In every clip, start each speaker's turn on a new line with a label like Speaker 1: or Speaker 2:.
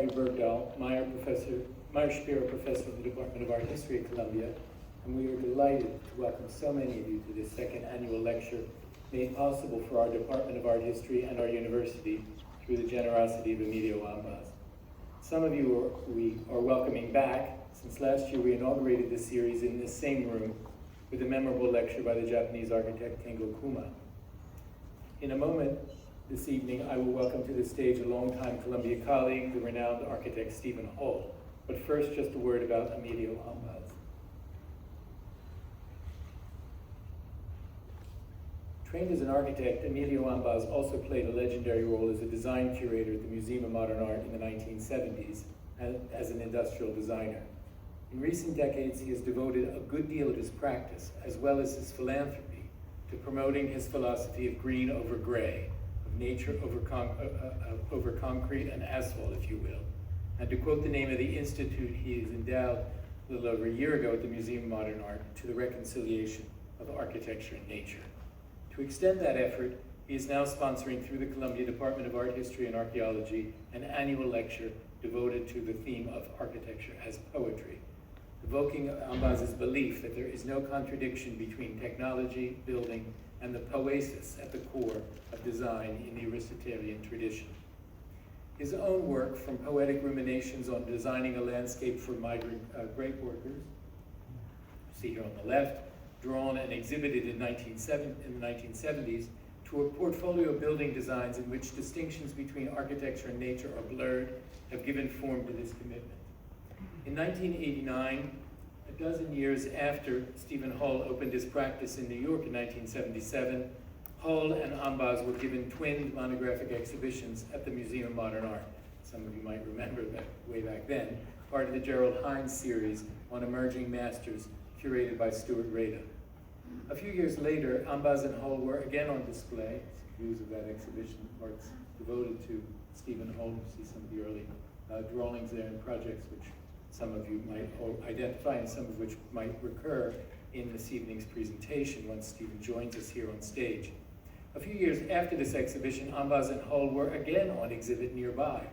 Speaker 1: Harvey Bergdahl, Meyer Shapiro Professor of the Department of Art History at Columbia, and we are delighted to welcome so many of you to this second annual lecture made possible for our Department of Art History and our university through the generosity of Emilio Ambas. Some of you we are welcoming back, since last year we inaugurated this series in this same room with a memorable lecture by the Japanese architect Kengo Kuma. In a moment this evening, I will welcome to the stage a longtime Columbia colleague, the renowned architect Stephen Hull. But first, just a word about Emilio Ambas. Trained as an architect, Emilio Ambas also played a legendary role as a design curator at the Museum of Modern Art in the 1970s and as an industrial designer. In recent decades, he has devoted a good deal of his practice, as well as his philanthropy, to promoting his philosophy of green over gray, of nature over concrete and asphalt, if you will. And to quote the name of the institute he is endowed a little over a year ago at the Museum of Modern Art, to the reconciliation of architecture and nature. To extend that effort, he is now sponsoring through the Columbia Department of Art History and Archaeology an annual lecture devoted to the theme of architecture as poetry, evoking Ambas's belief that there is no contradiction between technology, building, and the poesis at the core of design in the Aristotelian tradition. His own work, from poetic ruminations on designing a landscape for migrant grape workers, see here on the left, drawn and exhibited in the 1970s, to a portfolio of building designs in which distinctions between architecture and nature are blurred, have given form to this commitment. In 1989, a dozen years after Stephen Hull opened his practice in New York in 1977, Hull and Ambas were given twin monographic exhibitions at the Museum of Modern Art. Some of you might remember that way back then, part of the Gerald Hines series on emerging masters curated by Stuart Rada. A few years later, Ambas and Hull were again on display. Views of that exhibition, parts devoted to Stephen Hull. You see some of the early drawings there and projects which some of you might identify and some of which might recur in this evening's presentation once Stephen joins us here on stage. A few years after this exhibition, Ambas and Hull were again on exhibit nearby,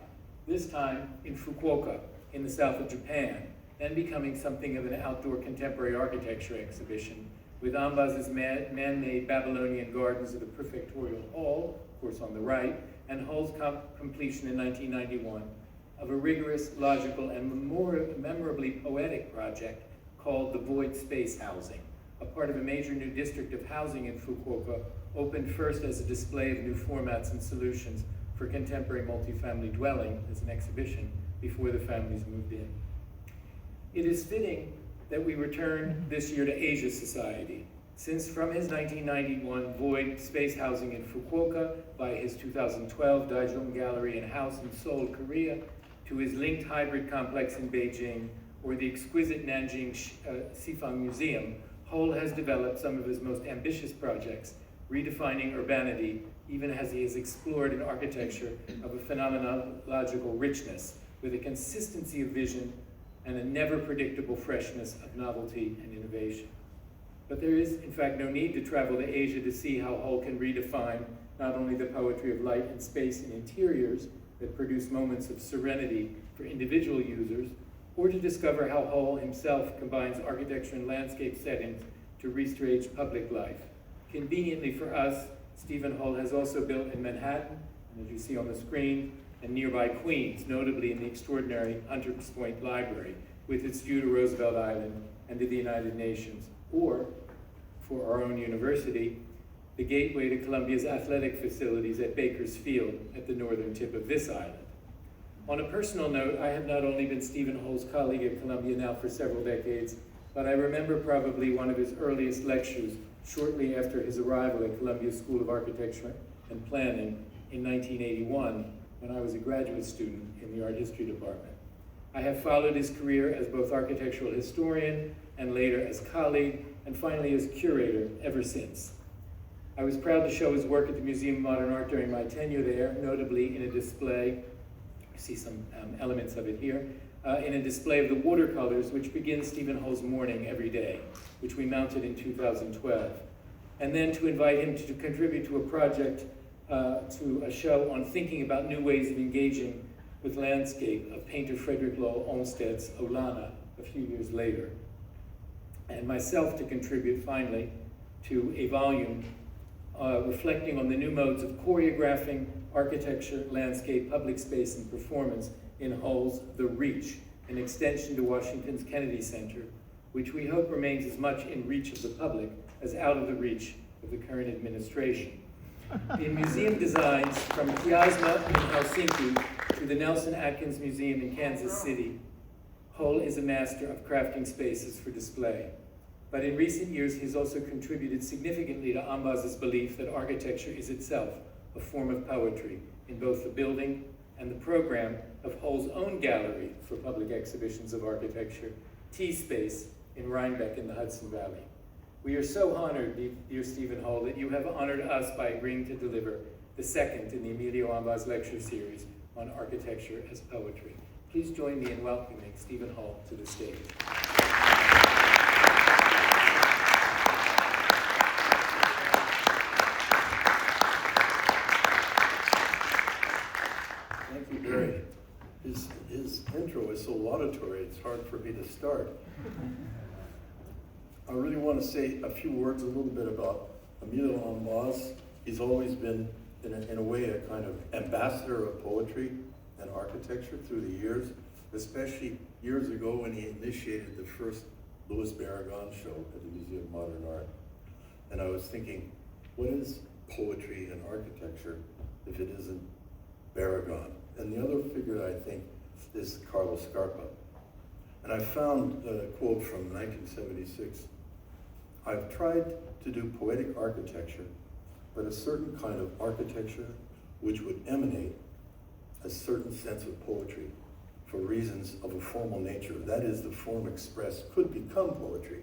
Speaker 1: this time in Fukuoka, in the south of Japan, then becoming something of an outdoor contemporary architecture exhibition, with Ambas's man-made Babylonian gardens of the Prefectorial Hall, of course on the right, and Hull's completion in 1991 of a rigorous, logical, and memorably poetic project called the Void Space Housing, a part of a major new district of housing in Fukuoka, opened first as a display of new formats and solutions for contemporary multifamily dwelling as an exhibition before the families moved in. It is fitting that we return this year to Asia Society, since from his 1991 Void Space Housing in Fukuoka, by his 2012 Daijun Gallery and House in Seoul, Korea, to his linked hybrid complex in Beijing, or the exquisite Nanjing Xifang Museum, Hull has developed some of his most ambitious projects, redefining urbanity, even as he has explored an architecture of a phenomenological richness, with a consistency of vision and a never predictable freshness of novelty and innovation. But there is, in fact, no need to travel to Asia to see how Hull can redefine not only the poetry of light and space in interiors that produce moments of serenity for individual users, or to discover how Hull himself combines architecture and landscape settings to restage public life. Conveniently for us, Stephen Hull has also built in Manhattan, and as you see on the screen, and nearby Queens, notably in the extraordinary Hunters Point Library, with its view to Roosevelt Island and to the United Nations, or, for our own university, the gateway to Columbia's athletic facilities at Baker's Field at the northern tip of this island. On a personal note, I have not only been Stephen Hull's colleague at Columbia now for several decades, but I remember probably one of his earliest lectures shortly after his arrival at Columbia School of Architecture and Planning in 1981, when I was a graduate student in the art history department. I have followed his career as both architectural historian and later as colleague, and finally as curator ever since. I was proud to show his work at the Museum of Modern Art during my tenure there, notably in a display, you see some elements of it here, in a display of the watercolors which begins Stephen Hull's morning every day, which we mounted in 2012. And then to invite him to contribute to a project, to a show on thinking about new ways of engaging with landscape of painter Frederick Law Olmsted's Olana a few years later, and myself to contribute finally to a volume reflecting on the new modes of choreographing architecture, landscape, public space, and performance in Hull's The Reach, an extension to Washington's Kennedy Center, which we hope remains as much in reach of the public as out of the reach of the current administration. In museum designs, from Kiasma in Helsinki to the Nelson Atkins Museum in Kansas City, Hull is a master of crafting spaces for display. But in recent years, he's also contributed significantly to Ambaz's belief that architecture is itself a form of poetry in both the building and the program of Hull's own gallery for public exhibitions of architecture, T-Space in Rhinebeck in the Hudson Valley. We are so honored, dear Stephen Hull, that you have honored us by agreeing to deliver the second in the Emilio Ambaz lecture series on architecture as poetry. Please join me in welcoming Stephen Hull to the stage.
Speaker 2: Thank you, Barry. His intro is so laudatory, it's hard for me to start. I really want to say a few words a little bit about Emilio Ambaz. He's always been, in a way, a kind of ambassador of poetry and architecture through the years, especially years ago when he initiated the first Louis Barragan show at the Museum of Modern Art. And I was thinking, what is poetry and architecture if it isn't Barragan? And the other figure I think is Carlos Scarpa. And I found a quote from 1976. I've tried to do poetic architecture, but a certain kind of architecture which would emanate a certain sense of poetry for reasons of a formal nature. That is, the form expressed could become poetry.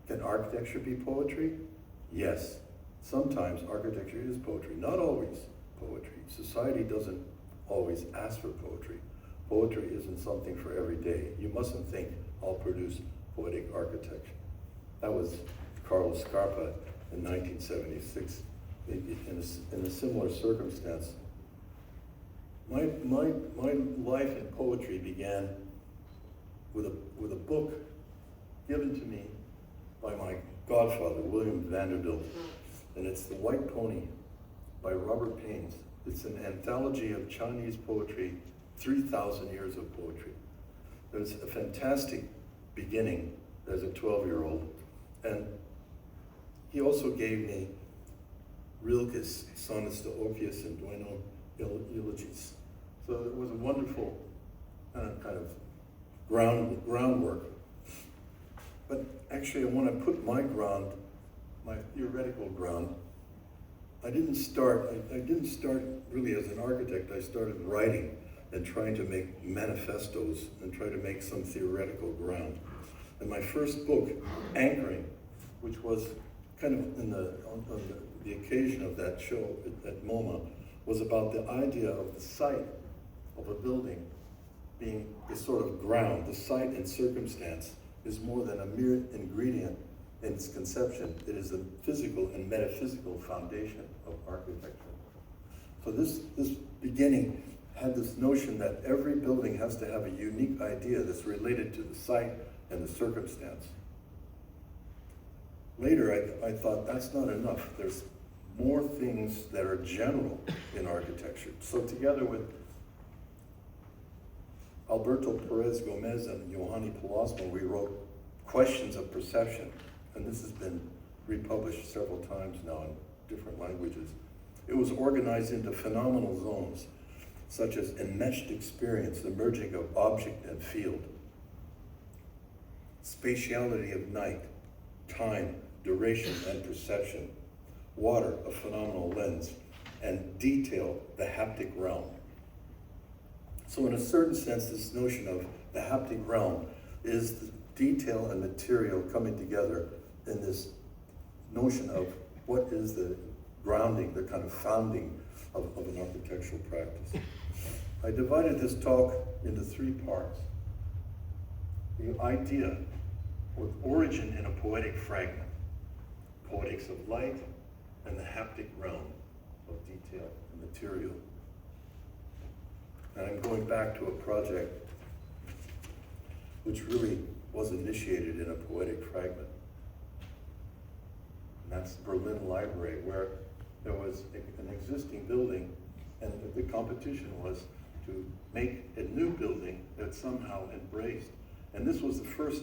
Speaker 2: Can architecture be poetry? Yes. Sometimes architecture is poetry, not always poetry. Society doesn't always ask for poetry. Poetry isn't something for every day. You mustn't think I'll produce poetic architecture. That was Carlos Scarpa in 1976 in a similar circumstance. My life in poetry began with a book given to me by my godfather, William Vanderbilt, and it's The White Pony by Robert Paines. It's an anthology of Chinese poetry, 3,000 years of poetry. It was a fantastic beginning as a 12-year-old. And he also gave me Rilke's Sonnets to Orpheus and Duino Eulogies. So it was a wonderful kind of groundwork. But actually I want to put my theoretical ground. I didn't start really as an architect. I started writing and trying to make manifestos and try to make some theoretical ground. And my first book, Anchoring, which was kind of on the occasion of that show at MoMA, was about the idea of the site of a building being the sort of ground. The site and circumstance is more than a mere ingredient in its conception. It is the physical and metaphysical foundation of architecture. So this beginning had this notion that every building has to have a unique idea that's related to the site and the circumstance. Later, I thought that's not enough. There's more things that are general in architecture. So together with Alberto Perez Gomez and Yohani Palosmo, we wrote Questions of Perception. And this has been republished several times now in different languages. It was organized into phenomenal zones, such as enmeshed experience, the merging of object and field, spatiality of night, time, duration, and perception, water, a phenomenal lens, and detail, the haptic realm. So in a certain sense, this notion of the haptic realm is the detail and material coming together in this notion of what is the grounding, the kind of founding of an architectural practice. I divided this talk into 3 parts. The idea, with origin in a poetic fragment, poetics of light, and the haptic realm of detail and material. And I'm going back to a project which really was initiated in a poetic fragment. And that's the Berlin Library, where there was an existing building, and the competition was to make a new building that somehow embraced. And this was the first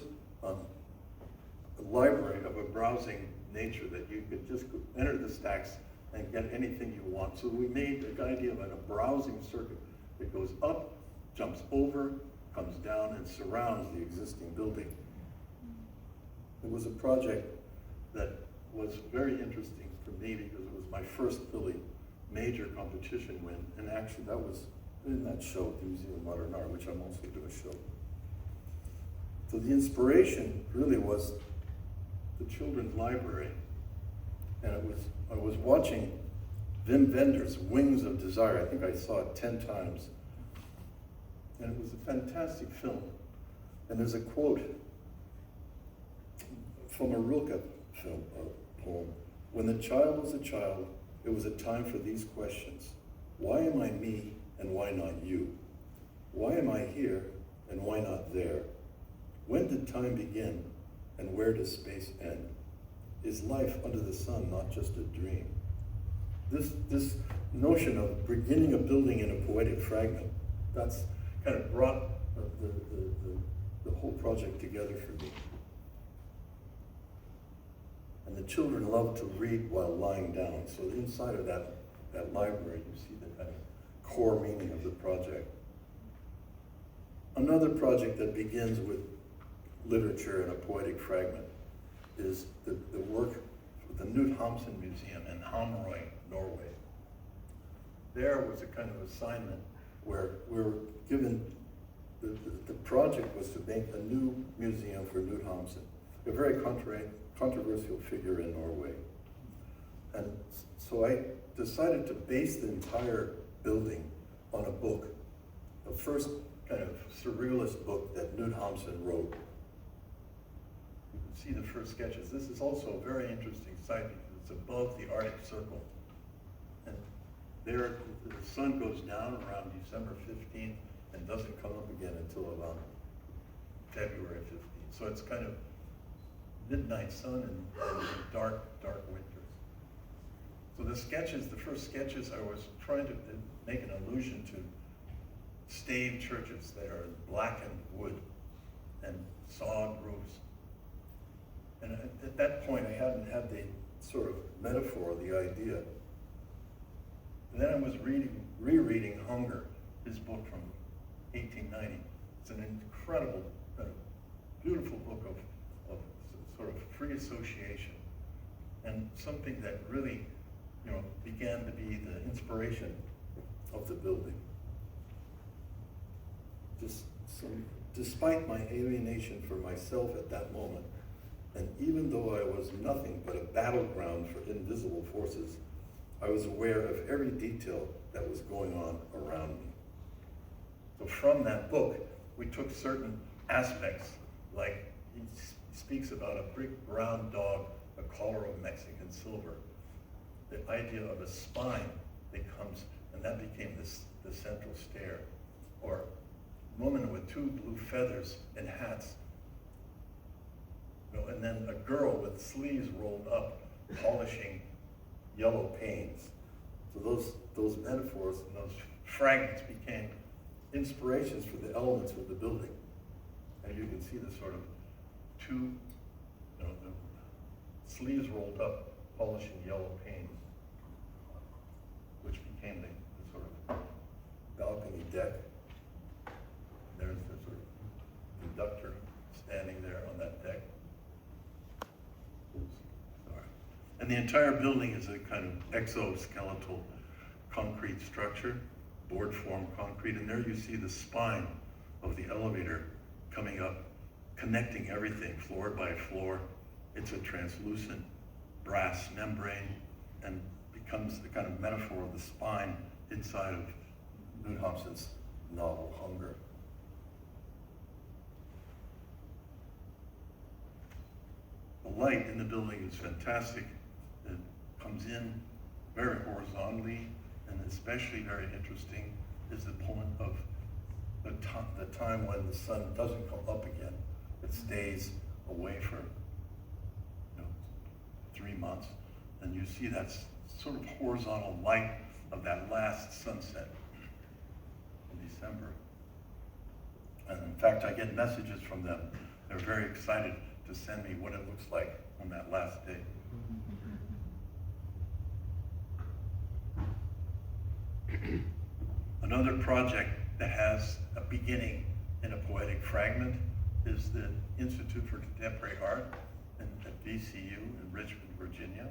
Speaker 2: library of a browsing nature, that you could just enter the stacks and get anything you want. So we made the idea of a browsing circuit that goes up, jumps over, comes down, and surrounds the existing building. It was a project that was very interesting for me because it was my first really major competition win, and actually that was in that show at the Museum of Modern Art, which I'm also doing a show. So the inspiration really was the children's library, and I was watching Wim Wenders' Wings of Desire. I think I saw it 10 times. And it was a fantastic film. And there's a quote from a Rilke film, poem. When the child was a child, it was a time for these questions. Why am I me and why not you? Why am I here and why not there? When did time begin and where does space end? Is life under the sun not just a dream? This notion of beginning a building in a poetic fragment, that's kind of brought the whole project together for me. And the children love to read while lying down. So inside of that library, you see the kind of core meaning of the project. Another project that begins with literature and a poetic fragment is the work of the Knut Hamsun Museum in Hamarøy, Norway. There was a kind of assignment where we were given, the project was to make a new museum for Knut Hamsun, a very controversial figure in Norway. And so I decided to base the entire building on a book, the first kind of surrealist book that Knut Hamsun wrote. You can see the first sketches. This is also a very interesting site because it's above the Arctic Circle. And there, the sun goes down around December 15th and doesn't come up again until around February 15th. So it's kind of midnight sun and dark winters. So the sketches, the first sketches, I was trying to make an allusion to stave churches that are blackened wood and sawed roofs. And at that point, I hadn't had the sort of metaphor, the idea. And then I was rereading Hunger, his book from 1890. It's an incredible, beautiful book of sort of free association, and something that really, began to be the inspiration of the building. Despite my alienation for myself at that moment, and even though I was nothing but a battleground for invisible forces, I was aware of every detail that was going on around me. So from that book, we took certain aspects, like he speaks about a big brown dog, a collar of Mexican silver. The idea of a spine that comes, and that became the central stair. Or woman with two blue feathers and hats. And then a girl with sleeves rolled up, polishing yellow panes. So those metaphors and those fragments became inspirations for the elements of the building. And you can see the sort of two, the sleeves rolled up, polishing yellow panes, which became the sort of balcony deck. There's the sort of conductor standing there on that deck. Oops, sorry. And the entire building is a kind of exoskeletal concrete structure, board form concrete, and there you see the spine of the elevator coming up, connecting everything floor by floor. It's a translucent brass membrane and becomes the kind of metaphor of the spine inside of Knut Hamsun's novel, Hunger. The light in the building is fantastic. It comes in very horizontally, and especially very interesting is the point of the time when the sun doesn't come up again. It stays away for 3 months, and you see that sort of horizontal light of that last sunset in December. And in fact, I get messages from them. They're very excited to send me what it looks like on that last day. Another project that has a beginning in a poetic fragment is the Institute for Contemporary Art at VCU in Richmond, Virginia.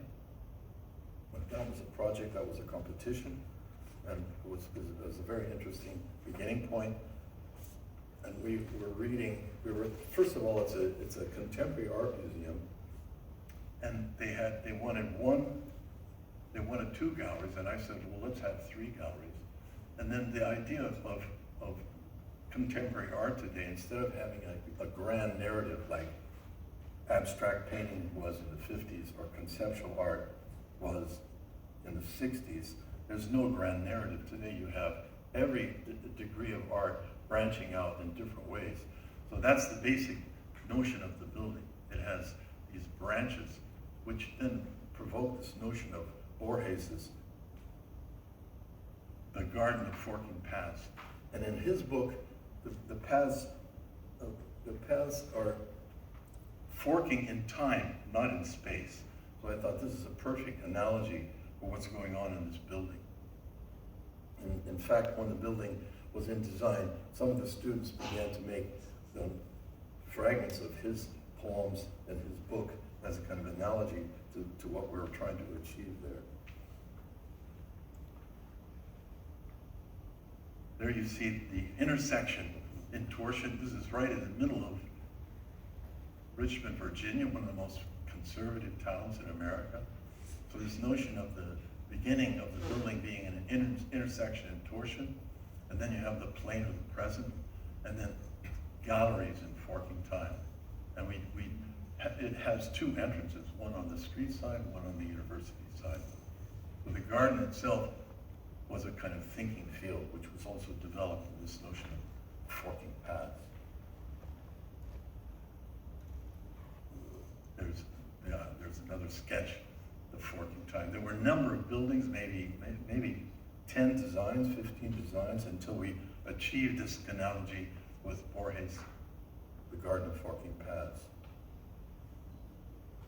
Speaker 2: But that was a project, that was a competition, and it was a very interesting beginning point. And first of all, it's a contemporary art museum, and they wanted 2 galleries, and I said, well, let's have 3 galleries. And then the idea of contemporary art today, instead of having a grand narrative like abstract painting was in the 50s or conceptual art was in the 60s, there's no grand narrative. Today you have every degree of art branching out in different ways. So that's the basic notion of the building. It has these branches which then provoke this notion of Borges's The Garden of Forking Paths. And in his book, the paths are forking in time, not in space. So I thought this is a perfect analogy for what's going on in this building. In fact, when the building was in design, some of the students began to make the fragments of his poems and his book as a kind of analogy to what we were trying to achieve there. There you see the intersection in Torsion. This is right in the middle of Richmond, Virginia, one of the most conservative towns in America. So this notion of the beginning of the building being an intersection in Torsion, and then you have the plane of the present, and then galleries in forking time. And it has 2 entrances, one on the street side, one on the university side. So the garden itself was a kind of thinking field, which was also developed in this notion of forking paths. There's another sketch of forking time. There were a number of buildings, maybe 10 designs, 15 designs, until we achieved this analogy with Borges, the Garden of Forking Paths.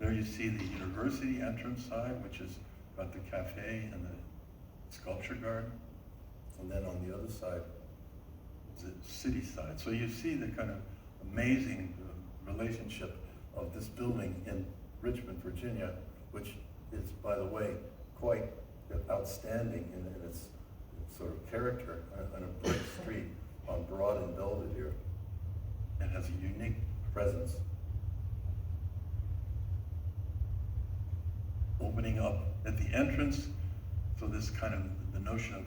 Speaker 2: There you see the university entrance side, which is got the cafe and the sculpture garden. And then on the other side, the city side. So you see the kind of amazing relationship of this building in Richmond, Virginia, which is, by the way, quite outstanding in its sort of character on a brick street on Broad and Belvedere. It has a unique presence. Opening up at the entrance, so this kind of the notion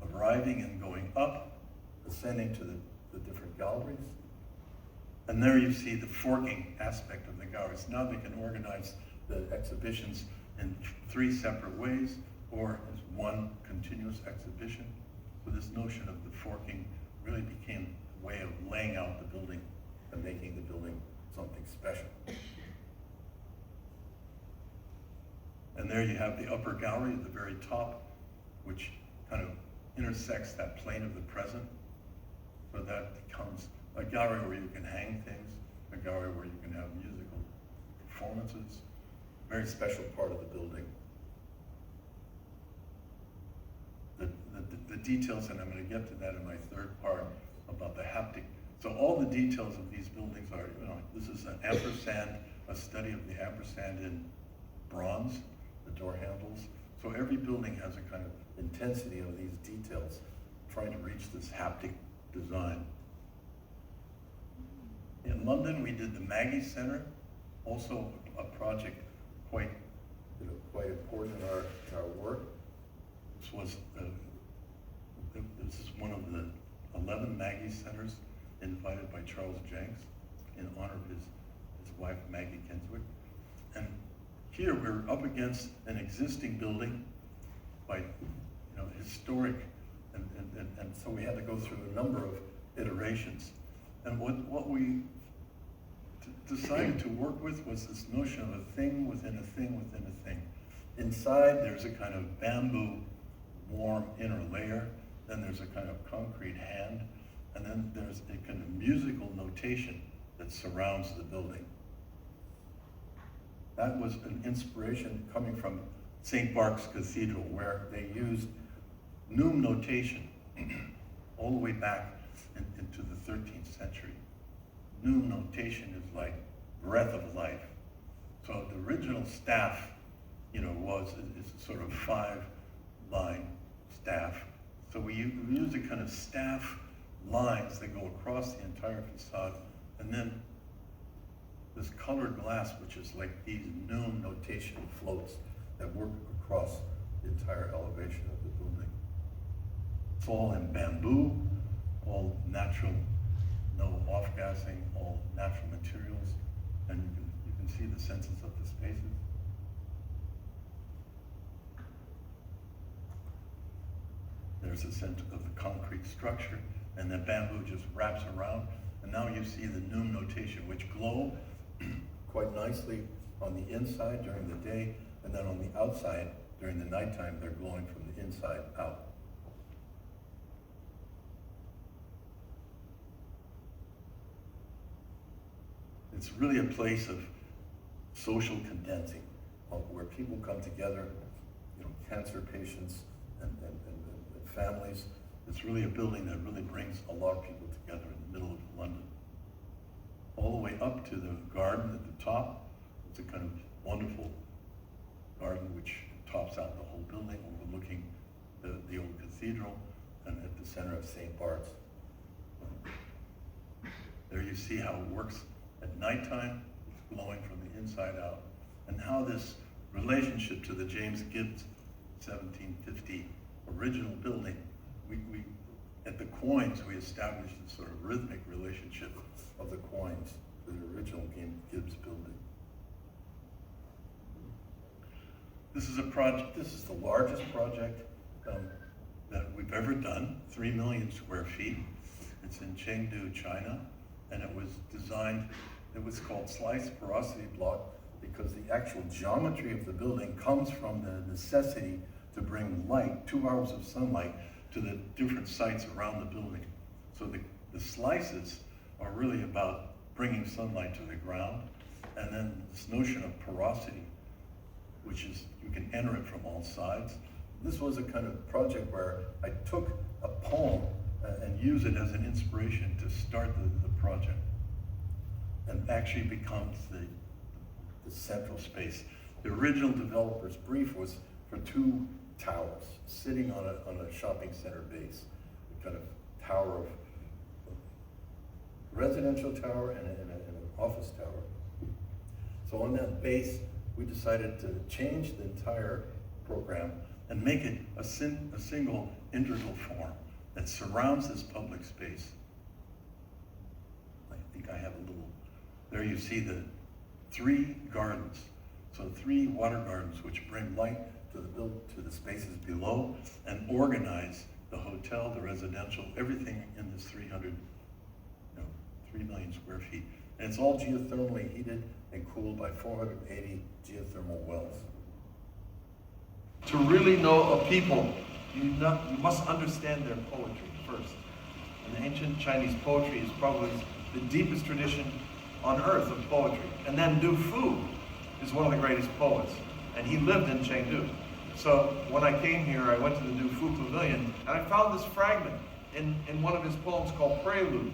Speaker 2: of arriving and going up, ascending to the different galleries. And there you see the forking aspect of the galleries. Now they can organize the exhibitions in 3 separate ways, or as one continuous exhibition. So this notion of the forking really became a way of laying out the building and making the building something special. And there you have the upper gallery at the very top, which kind of intersects that plane of the present. So that becomes a gallery where you can hang things, a gallery where you can have musical performances, very special part of the building. The details, and I'm going to get to that in my 3rd part, about the haptic. So all the details of these buildings are, this is an ampersand, a study of the ampersand in bronze, the door handles. So every building has a kind of intensity of these details, trying to reach this haptic design. In London, we did the Maggie Center, also a project quite important in our work. This is one of the 11 Maggie Centers invited by Charles Jenks in honor of his wife, Maggie Kinswick. And here we're up against an existing building by historic And so we had to go through a number of iterations. And what we decided to work with was this notion of a thing within a thing within a thing. Inside, there's a kind of bamboo warm inner layer, then there's a kind of concrete hand, and then there's a kind of musical notation that surrounds the building. That was an inspiration coming from St. Bart's Cathedral, where they used Neum notation all the way back into the 13th century. Neum notation is like breath of life. So the original staff, is sort of 5-line staff. So we use a kind of staff lines that go across the entire facade, and then this colored glass, which is like these Neum notation floats that work across the entire elevation of the building. It's all in bamboo, all natural, no off-gassing, all natural materials, and you can see the senses of the spaces. There's a sense of the concrete structure, and the bamboo just wraps around, and now you see the Neum notation, which glow quite nicely on the inside during the day, and then on the outside during the nighttime, they're glowing from the inside out. It's really a place of social condensing, where people come together, cancer patients and families. It's really a building that really brings a lot of people together in the middle of London. All the way up to the garden at the top. It's a kind of wonderful garden which tops out the whole building, overlooking the old cathedral, and at the center of St. Bart's. There you see how it works at nighttime. It's glowing from the inside out, and how this relationship to the James Gibbs 1750 original building, we at the coins, we established this sort of rhythmic relationship of the coins to the original Gibbs building. This is a project, this is the largest project that we've ever done, 3 million square feet. It's in Chengdu, China, and it was designed, it was called slice porosity block because the actual geometry of the building comes from the necessity to bring light, 2 hours of sunlight, to the different sites around the building. So the slices are really about bringing sunlight to the ground, and then this notion of porosity, which is you can enter it from all sides. This was a kind of project where I took a poem and used it as an inspiration to start the project, and actually becomes the central space. The original developer's brief was for 2 towers sitting on a shopping center base, a kind of tower of residential tower and an office tower. So on that base, we decided to change the entire program and make it a single integral form that surrounds this public space. I think I have a little, there you see the 3 gardens. So 3 water gardens which bring light to the spaces below and organize the hotel, the residential, everything in this 3 million square feet. And it's all geothermally heated and cooled by 480 geothermal wells.
Speaker 3: To really know a people, you must understand their poetry first. And ancient Chinese poetry is probably the deepest tradition on earth of poetry. And then Du Fu is one of the greatest poets, and he lived in Chengdu. So when I came here, I went to the Du Fu Pavilion, and I found this fragment in one of his poems called Prelude.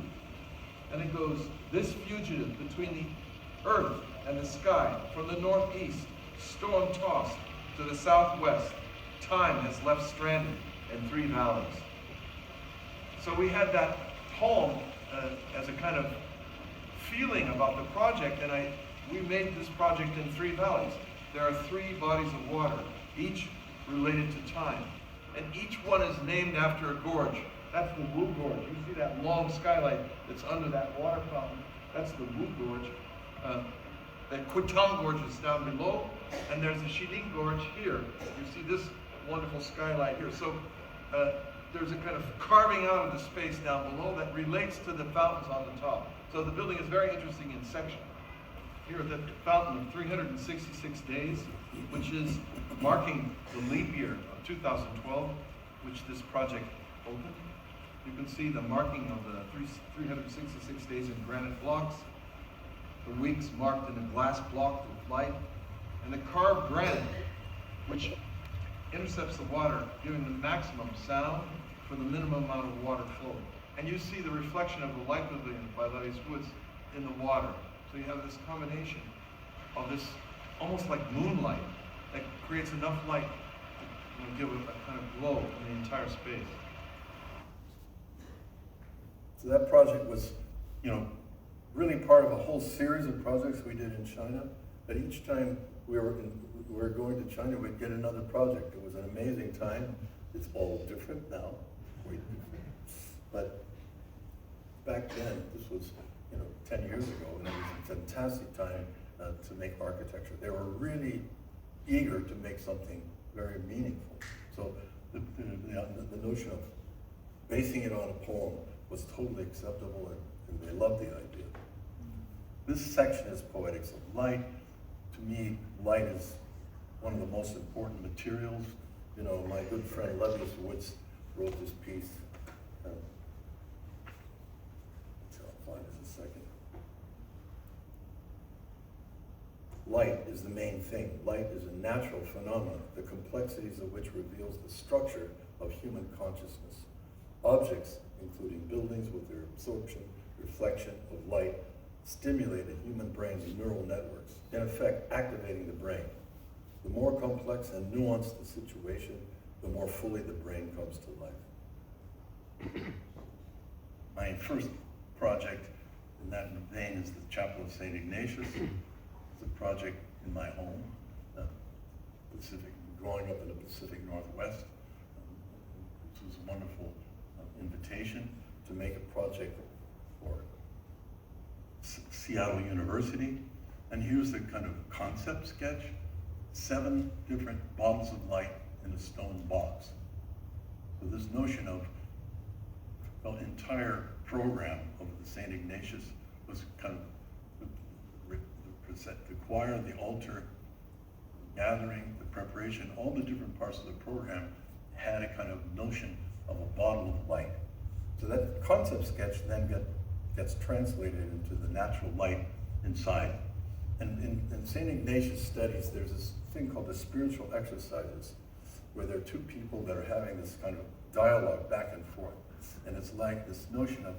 Speaker 3: And it goes, "This fugitive between the earth and the sky, from the northeast, storm-tossed, to the southwest, time has left stranded in 3 valleys." So we had that poem as a kind of feeling about the project, and we made this project in 3 valleys. There are 3 bodies of water, each related to time, and each one is named after a gorge. That's the Wu Gorge. You see that long skylight that's under that water fountain? That's the Wu Gorge. The Kutang Gorge is down below, and there's the Xiling Gorge here. You see this wonderful skylight here. So there's a kind of carving out of the space down below that relates to the fountains on the top. So the building is very interesting in section. Here at the fountain of 366 days, which is marking the leap year of 2012, which this project opened. You can see the marking of the 366 days in granite blocks, the weeks marked in a glass block with light, and the carved granite, which intercepts the water, giving the maximum sound for the minimum amount of water flow. And you see the reflection of the light pavilion by Letty's Woods in the water. So you have this combination of this almost like moonlight that creates enough light to give it a kind of glow in the entire space.
Speaker 2: So that project was, really part of a whole series of projects we did in China. But each time we were going to China, we'd get another project. It was an amazing time. It's all different now, way different. But back then, this was 10 years ago, and it was a fantastic time to make architecture. They were really eager to make something very meaningful. So the notion of basing it on a poem was totally acceptable, and they loved the idea. This section is Poetics of Light. To me, light is one of the most important materials. My good friend Letty's Woods wrote this piece. I'll find it in a second. Light is the main thing. Light is a natural phenomenon, the complexities of which reveals the structure of human consciousness. Objects, including buildings with their absorption, reflection of light, stimulate a human brain's neural networks, in effect activating the brain. The more complex and nuanced the situation, the more fully the brain comes to life. My first project in that vein is the Chapel of St. Ignatius. It's a project in my home, growing up in the Pacific Northwest. This was a wonderful invitation to make a project for Seattle University. And here's the kind of concept sketch: 7 different bottles of light in a stone box. So this notion of the entire program of the St. Ignatius was kind of the choir, the altar, the gathering, the preparation, all the different parts of the program had a kind of notion of a bottle of light. So that concept sketch then gets translated into the natural light inside. And in St. Ignatius studies, there's this thing called the spiritual exercises, where there are 2 people that are having this kind of dialogue back and forth. And it's like this notion of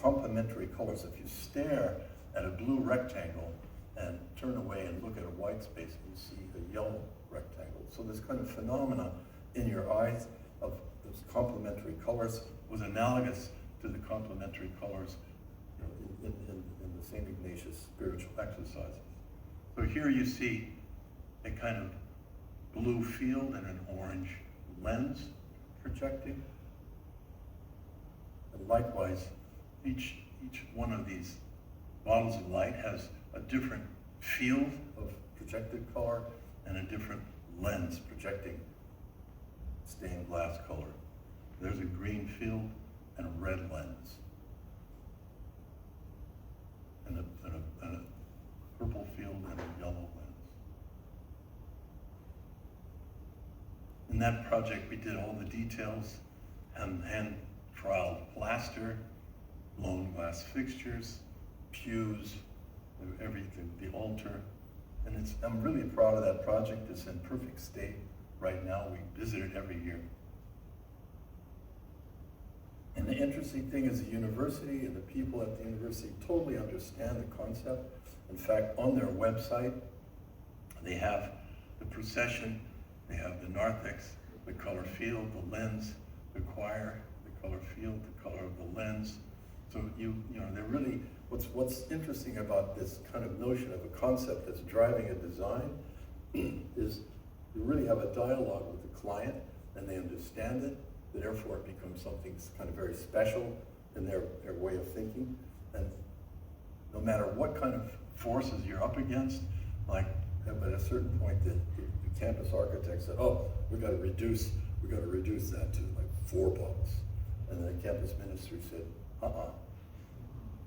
Speaker 2: complementary colors. If you stare at a blue rectangle and turn away and look at a white space, you see a yellow rectangle. So this kind of phenomena in your eyes of those complementary colors was analogous to the complementary colors in the St. Ignatius spiritual exercises. So here you see a kind of blue field and an orange lens projecting. And likewise, each one of these bottles of light has a different field of projected color and a different lens projecting stained glass color. There's a green field and a red lens, and a purple field and a yellow lens. In that project, we did all the details and hand-trialed plaster, blown glass fixtures, pews, everything, the altar. And I'm really proud of that project. It's in perfect state right now. We visit it every year. And the interesting thing is the university and the people at the university totally understand the concept. In fact, on their website, they have the procession, they have the narthex, the color field, the lens, the choir, the color field, the color of the lens. So they're really, what's interesting about this kind of notion of a concept that's driving a design is you really have a dialogue with the client and they understand it. Therefore, it becomes something kind of very special in their way of thinking. And no matter what kind of forces you're up against, like at a certain point, the campus architect said, "Oh, we've got to reduce we gotta reduce that to like 4 bottles. And the campus minister said,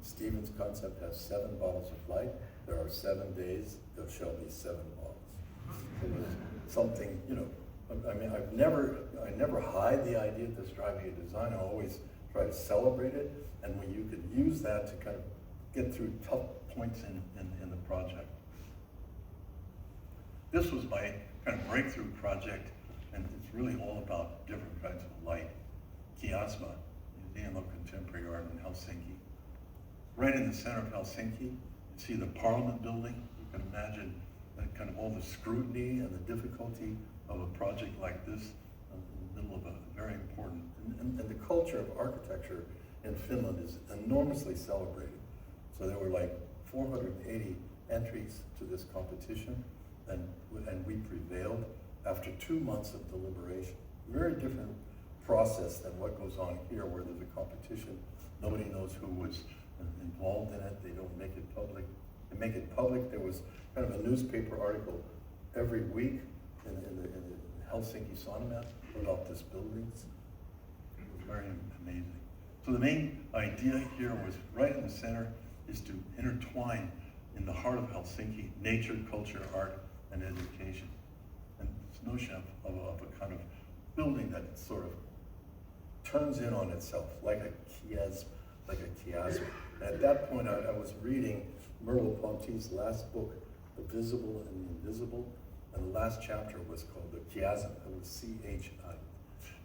Speaker 2: Stephen's concept has 7 bottles of light. There are 7 days, there shall be 7 bottles. It was something, you know, I mean, I never hide the idea that's driving a design. I always try to celebrate it, and when you can use that to kind of get through tough points in the project. This was my kind of breakthrough project, and it's really all about different kinds of light. Kiasma, Museum of Contemporary Art in Helsinki. Right in the center of Helsinki, you see the Parliament building. You can imagine kind of all the scrutiny and the difficulty of a project like this in the middle of a very important, and the culture of architecture in Finland is enormously celebrated. So there were like 480 entries to this competition, and we prevailed after 2 months of deliberation. Very different process than what goes on here, where there's a competition. Nobody knows who was involved in it. They don't make it public. They make it public. There was kind of a newspaper article every week in the Helsinki Sanomat about this building. It was very amazing. So the main idea here was right in the center is to intertwine in the heart of Helsinki nature, culture, art, and education. And this notion of a kind of building that sort of turns in on itself, like a chiasm. At that point, I was reading Merleau-Ponty's last book, The Visible and the Invisible, and the last chapter was called The Chiasm. It was C-H-I.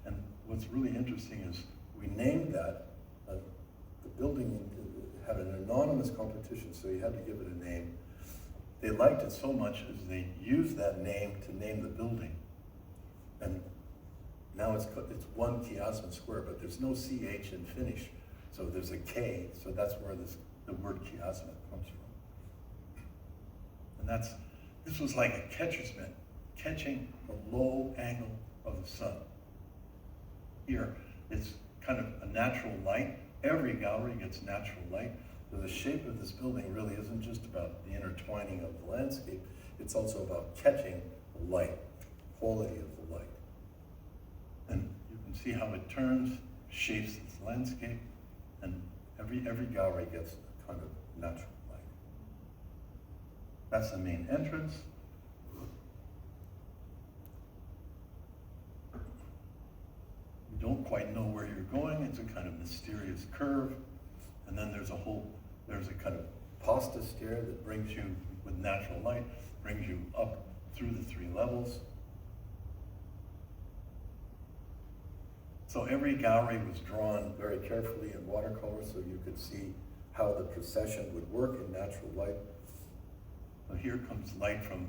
Speaker 2: And what's really interesting is we named that, the building had an anonymous competition, so you had to give it a name. They liked it so much as they used that name to name the building. And now it's one Chiasm Square, but there's no CH in Finnish, so there's a K, so that's where the word chiasm comes from. And this was like a catcher's mitt, catching the low angle of the sun. Here, it's kind of a natural light. Every gallery gets natural light. So the shape of this building really isn't just about the intertwining of the landscape, it's also about catching the light, quality of the light. And you can see how it turns, shapes this landscape, and every gallery gets a kind of natural light. That's the main entrance. You don't quite know where you're going. It's a kind of mysterious curve. And then there's a kind of pasta stair that brings you, with natural light, brings you up through the 3 levels. So every gallery was drawn very carefully in watercolor so you could see how the procession would work in natural light. So here comes light from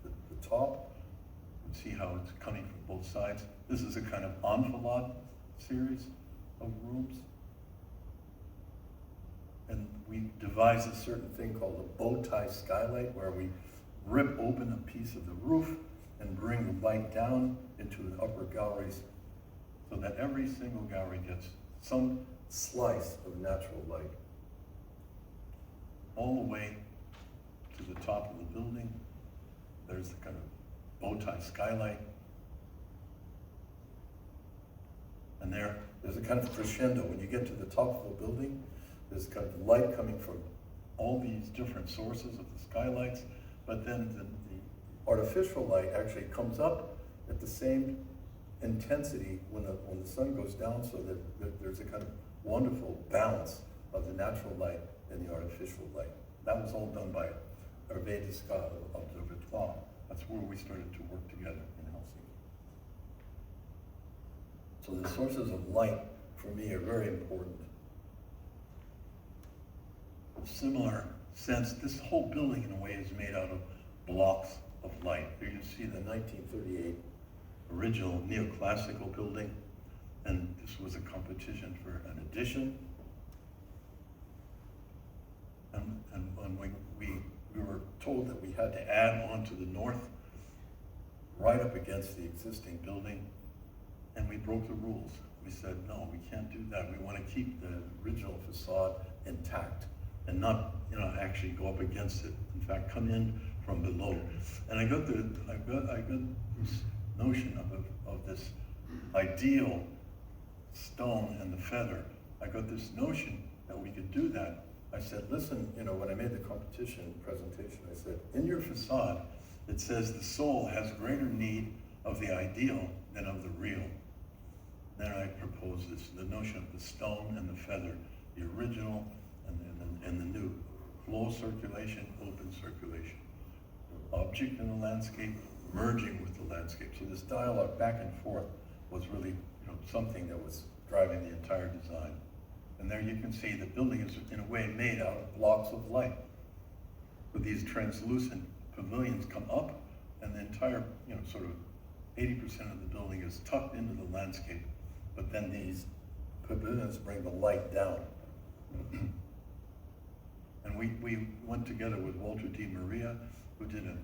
Speaker 2: the top. You can see how it's coming from both sides. This is a kind of enfilade series of rooms. And we devised a certain thing called a bow tie skylight, where we rip open a piece of the roof and bring the light down into the upper galleries, so that every single gallery gets some slice of natural light. All the way to the top of the building, there's the kind of bow tie skylight. And there's a kind of crescendo. When you get to the top of the building, there's kind of light coming from all these different sources of the skylights, but then the artificial light actually comes up at the same intensity when the sun goes down, so that there's a kind of wonderful balance of the natural light and the artificial light. That was all done by Hervé Descartes of Observatoire. That's where we started to work together in Helsinki. So the sources of light, for me, are very important. In a similar sense, this whole building, in a way, is made out of blocks of light. Here you see the 1938 original neoclassical building, and this was a competition for an addition. And when we were told that we had to add on to the north, right up against the existing building, and we broke the rules. We said, no, we can't do that. We want to keep the original facade intact and not, actually go up against it. In fact, come in from below. And I got this notion of this ideal stone and the feather, I got this notion that we could do that. I said, listen, when I made the competition presentation, I said, in your facade, it says the soul has greater need of the ideal than of the real. Then I proposed this, the notion of the stone and the feather, the original and the new. Flow circulation, open circulation. The object in the landscape merging with the landscape. So this dialogue back and forth was really something that was driving the entire design. And there you can see the building is in a way made out of blocks of light. With these translucent pavilions come up, and the entire, sort of 80% of the building is tucked into the landscape. But then these pavilions bring the light down. And we went together with Walter D. Maria, who did an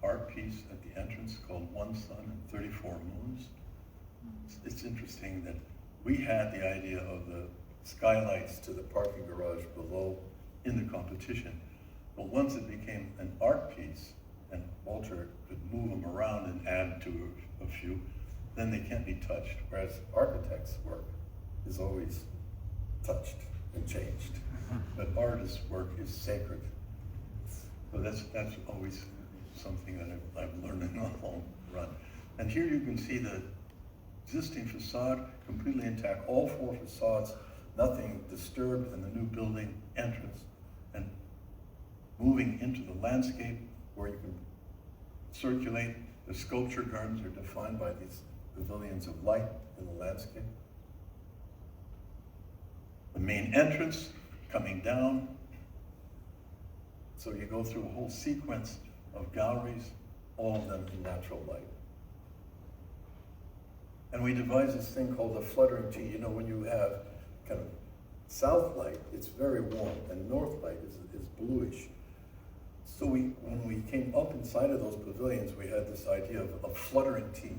Speaker 2: art piece at the entrance called One Sun and 34 Moons. It's interesting that we had the idea of the skylights to the parking garage below in the competition. But once it became an art piece, and Walter could move them around and add to a few, then they can't be touched. Whereas architects' work is always touched and changed. But artists' work is sacred. So that's always something that I've learned in the long run. And here you can see the existing facade completely intact, all 4 facades, nothing disturbed in the new building entrance, and moving into the landscape where you can circulate. The sculpture gardens are defined by these pavilions of light in the landscape. The main entrance coming down. So you go through a whole sequence of galleries, all of them in natural light. And we devised this thing called the fluttering T. When you have kind of south light, it's very warm, and north light is bluish. So when we came up inside of those pavilions, we had this idea of a fluttering T,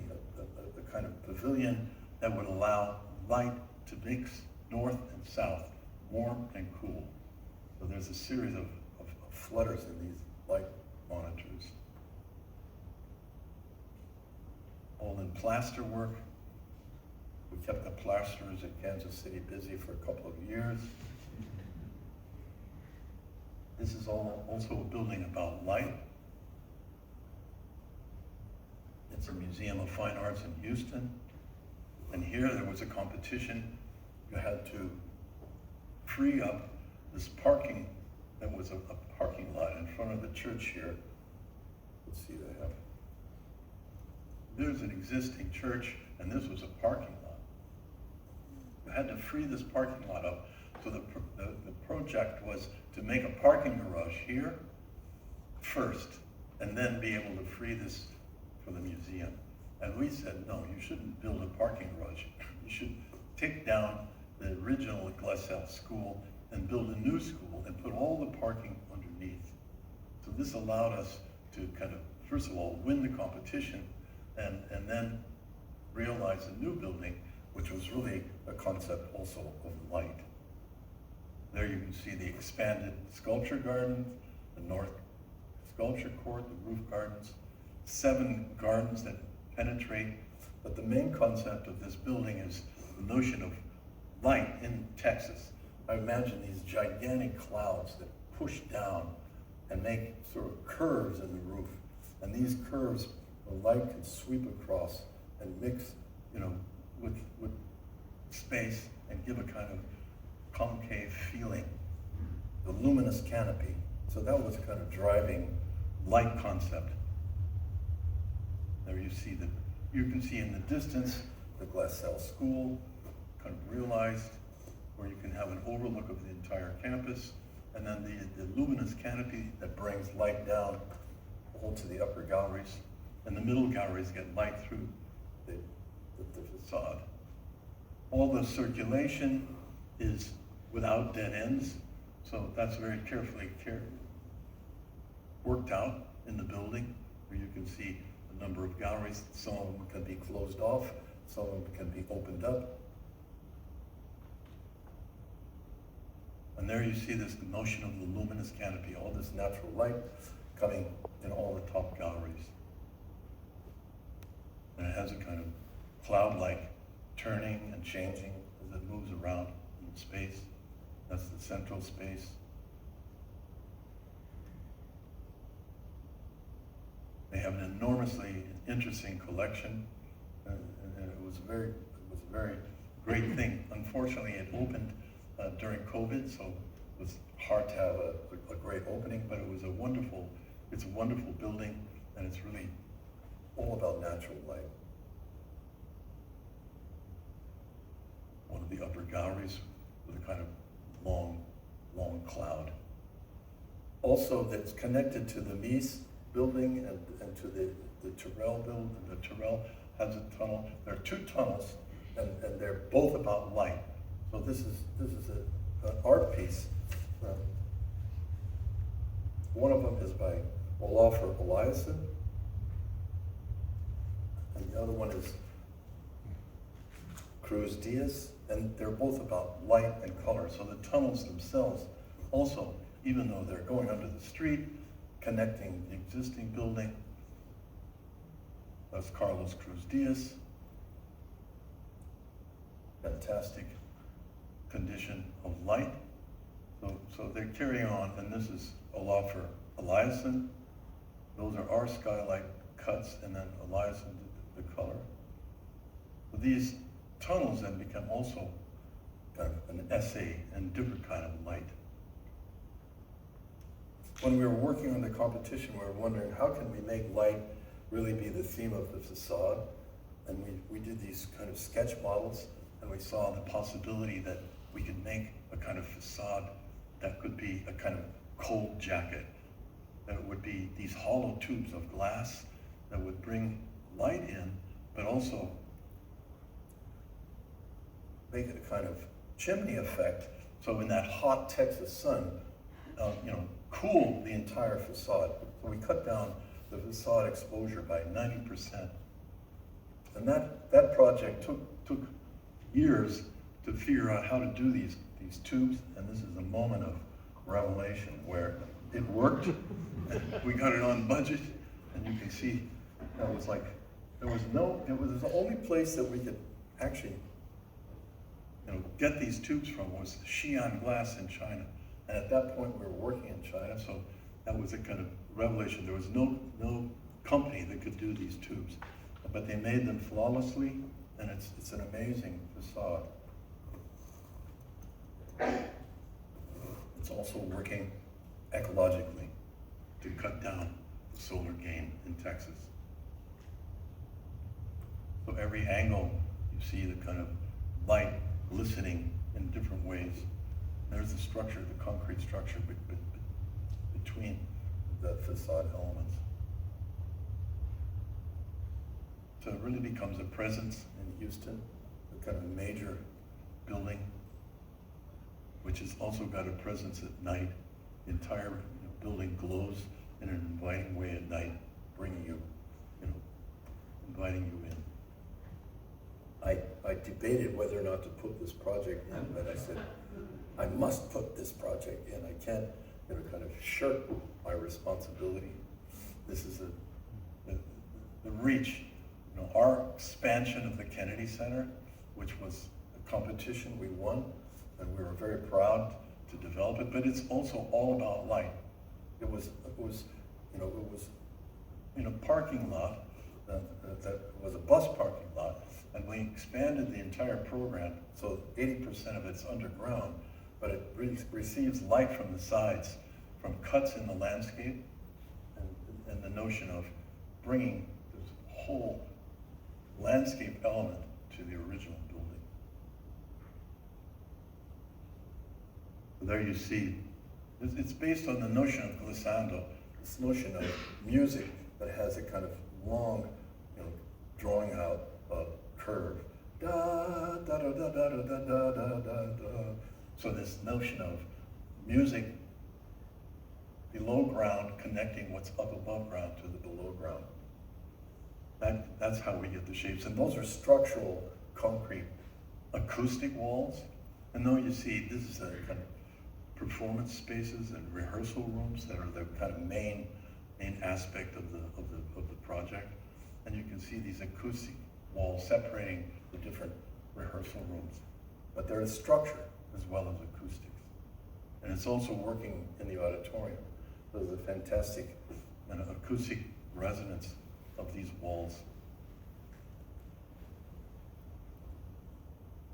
Speaker 2: a kind of pavilion that would allow light to mix north and south, warm and cool. So there's a series of flutters in these light monitors. All in plaster work. We kept the plasterers at Kansas City busy for a couple of years. This is also a building about light. It's a Museum of Fine Arts in Houston. And here there was a competition. You had to free up this parking that was a parking lot in front of the church here. Let's see, there's an existing church, and this was a parking lot. You had to free this parking lot up. So the project was to make a parking garage here first, and then be able to free this for the museum. And we said, no, you shouldn't build a parking garage. You should take down the original Glassell School and build a new school and put all the parking underneath. So this allowed us to kind of, first of all, win the competition, and then realize a new building, which was really a concept also of light. There you can see the expanded sculpture garden, the north sculpture court, the roof gardens, 7 gardens that penetrate. But the main concept of this building is the notion of light in Texas. I imagine these gigantic clouds that push down and make sort of curves in the roof. And these curves, the light can sweep across and mix, with space and give a kind of concave feeling. The luminous canopy. So that was kind of driving light concept. There you can see in the distance the Glassell School, kind of realized, where you can have an overlook of the entire campus, and then the luminous canopy that brings light down all to the upper galleries, and the middle galleries get light through the facade. All the circulation is without dead ends, so that's very carefully worked out in the building, where you can see a number of galleries. Some of them can be closed off, some of them can be opened up. And there you see this notion of the luminous canopy, all this natural light coming in all the top galleries. And it has a kind of cloud-like
Speaker 3: turning and changing as it moves around in space. That's the central space. They have an enormously interesting collection, and it was a very great thing. Unfortunately, it opened during COVID, so it was hard to have a great opening, but it's a wonderful building, and it's really all about natural light. One of the upper galleries with a kind of long cloud. Also, that's connected to the Mies building and to the Terrell building. The Terrell has a tunnel. There are two tunnels, and they're both about light. So this is an art piece. One of them is by Olafur Eliasson, and the other one is Cruz Diaz, and they're both about light and color. So the tunnels themselves also, even though they're going under the street, connecting the existing building. That's Carlos Cruz Diaz. Fantastic condition of light. So they're carrying on, and this is Olafur Eliasson. Those are our skylight cuts, and then Eliasson the color. So these tunnels then become also kind of an essay and different kind of light. When we were working on the competition, we were wondering how can we make light really be the theme of the facade? And we did these kind of sketch models, and we saw the possibility that we could make a kind of facade that could be a kind of cold jacket. That it would be these hollow tubes of glass that would bring light in, but also make it a kind of chimney effect. So in that hot Texas sun, cool the entire facade. So we cut down the facade exposure by 90%. And that project took years to figure out how to do these tubes, and this is a moment of revelation where it worked. We got it on budget, and you can see it was the only place that we could actually get these tubes from was Xi'an Glass in China. And at that point, we were working in China, so that was a kind of revelation. There was no company that could do these tubes, but they made them flawlessly, and it's an amazing facade. It's also working ecologically to cut down the solar gain in Texas. So every angle, you see the kind of light glistening in different ways. There's the structure, the concrete structure between the facade elements. So it really becomes a presence in Houston, a kind of major building, which has also got a presence at night. The entire building glows in an inviting way at night, bringing you, inviting you in. I debated whether or not to put this project in, but I said, I must put this project in. I can't, kind of shirk my responsibility. This is the reach. Our expansion of the Kennedy Center, which was a competition we won, and we were very proud to develop it. But it's also all about light. It was in a parking lot that was a bus parking lot, and we expanded the entire program so 80% of it's underground. But it receives light from the sides, from cuts in the landscape, and the notion of bringing this whole landscape element to the original building. So there you see, it's based on the notion of glissando, this notion of music that has a kind of long, drawing out curve. Da da da da da da da da da da. So this notion of music below ground connecting what's up above ground to the below ground. That's how we get the shapes. And those are structural concrete acoustic walls. And now you see this is a kind of performance spaces and rehearsal rooms that are the kind of main aspect of the project. And you can see these acoustic walls separating the different
Speaker 2: rehearsal rooms, but there is structure as well as acoustics. And it's also working in the auditorium. There's a fantastic acoustic resonance of these walls.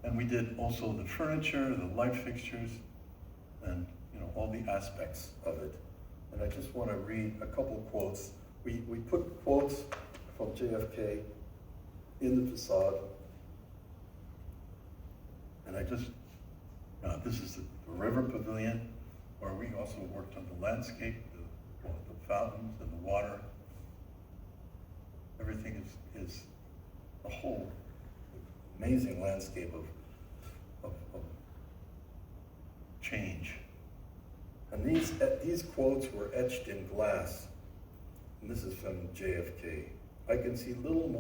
Speaker 2: And we did also the furniture, the light fixtures, and all the aspects of it. And I just want to read a couple quotes. We put quotes from JFK in the facade. And this is the River Pavilion, where we also worked on the landscape, the fountains and the water. Everything is a whole amazing landscape of change. And these quotes were etched in glass. And this is from JFK. I can see little of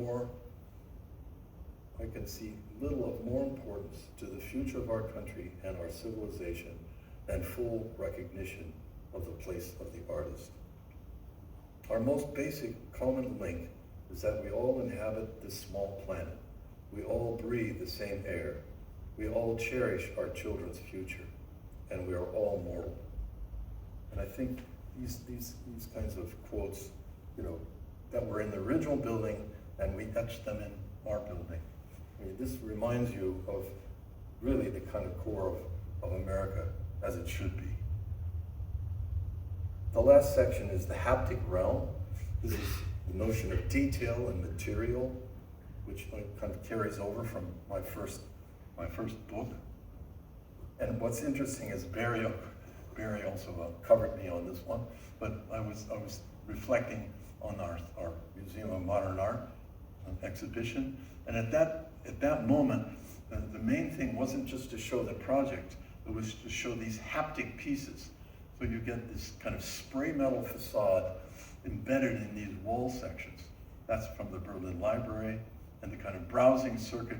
Speaker 2: more importance to the future of our country and our civilization than full recognition of the place of the artist. Our most basic common link is that we all inhabit this small planet. We all breathe the same air. We all cherish our children's future, and we are all mortal. And I think these kinds of quotes, that were in the original building, and we etched them in our building. I mean, this reminds you of really the kind of core of America as it should be. The last section is the haptic realm. This is the notion of detail and material, which kind of carries over from my first book. And what's interesting is Barry also covered me on this one, but I was reflecting on our Museum of Modern Art exhibition, and at that moment, the main thing wasn't just to show the project, it was to show these haptic pieces. So you get this kind of spray metal facade embedded in these wall sections. That's from the Berlin Library, and the kind of browsing circuit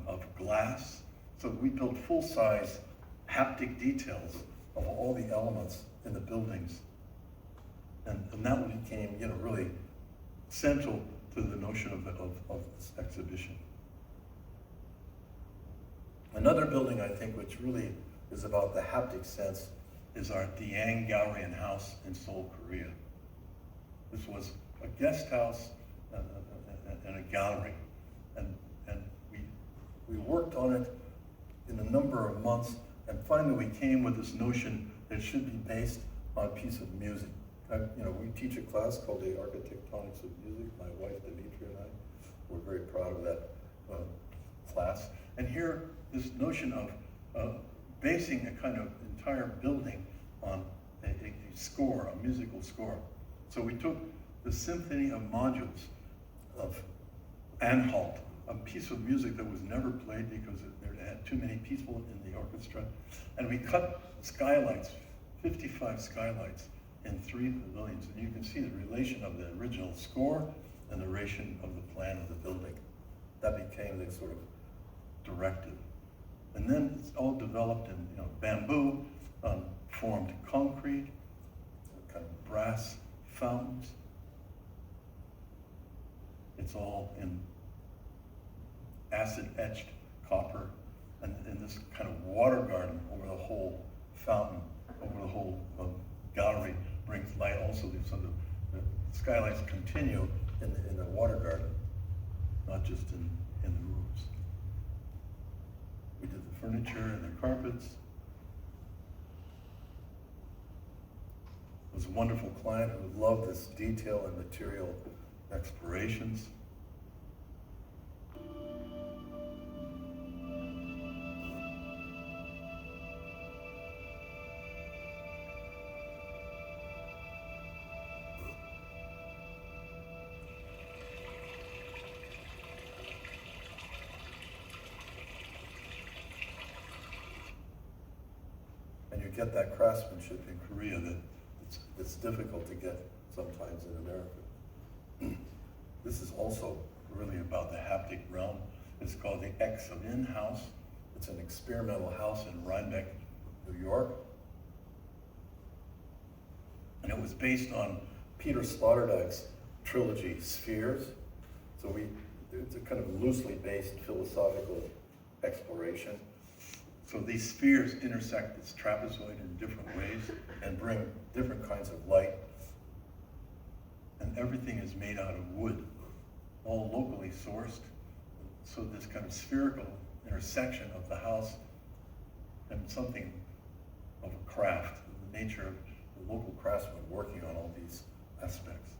Speaker 2: of glass. So we built full-size haptic details of all the elements in the buildings. And that became, really central to the notion of this exhibition. Another building, I think, which really is about the haptic sense is our Deang Gallery and House in Seoul, Korea. This was a guest house and a gallery. And we worked on it in a number of months, and finally we came with this notion that it should be based on a piece of music. We teach a class called the Architectonics of Music. My wife, Demetria, and I, we're very proud of that class. And here, this notion of basing a kind of entire building on a score, a musical score. So we took the Symphony of Modules of Anhalt, a piece of music that was never played because there had too many people in the orchestra, and we cut skylights, 55 skylights, in 3 pavilions. And you can see the relation of the original score and the relation of the plan of the building. That became the sort of directive. And then it's all developed in bamboo, formed concrete, kind of brass fountains. It's all in acid etched copper, and this kind of water garden over the whole fountain, over the whole gallery, brings light also. So the skylights continue in the water garden, not just in the roofs. We did the furniture and the carpets. It was a wonderful client who loved this detail and material explorations. And you get that craftsmanship in Korea that's difficult to get sometimes in America. This is also really about the haptic realm. It's called the X of In House. It's an experimental house in Rhinebeck, New York. And it was based on Peter Sloterdijk's trilogy, Spheres. So it's a kind of loosely based philosophical exploration. So these spheres intersect this trapezoid in different ways and bring different kinds of light. And everything is made out of wood, all locally sourced. So this kind of spherical intersection of the house and something of a craft, the nature of the local craftsmen working on all these aspects.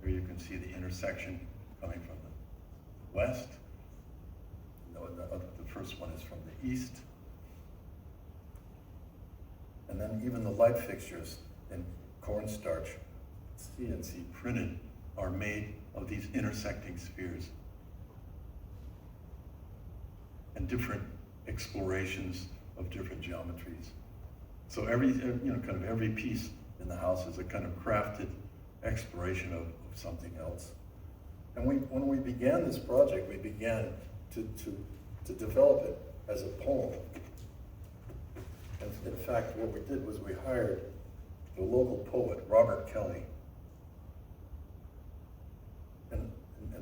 Speaker 2: Here you can see the intersection coming from the west. The first one is from the east. And then even the light fixtures in cornstarch, CNC printed, are made of these intersecting spheres. And different explorations of different geometries. So every piece in the house is a kind of crafted exploration of something else. And when we began this project, we began to develop it as a poem. And in fact, what we did was we hired the local poet, Robert Kelly. And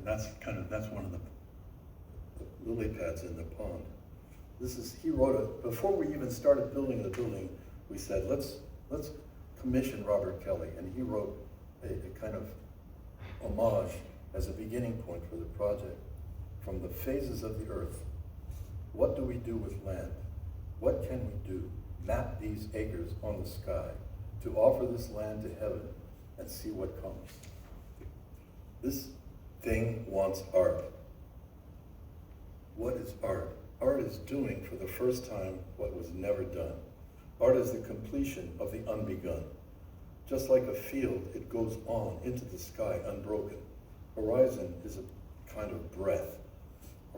Speaker 2: that's one of the lily pads in the pond. He wrote it, before we even started building the building, we said, let's commission Robert Kelly. And he wrote a kind of homage as a beginning point for the project. From the phases of the earth, what do we do with land? What can we do? Map these acres on the sky to offer this land to heaven and see what comes. This thing wants art. What is art? Art is doing for the first time what was never done. Art is the completion of the unbegun. Just like a field, it goes on into the sky unbroken. Horizon is a kind of breath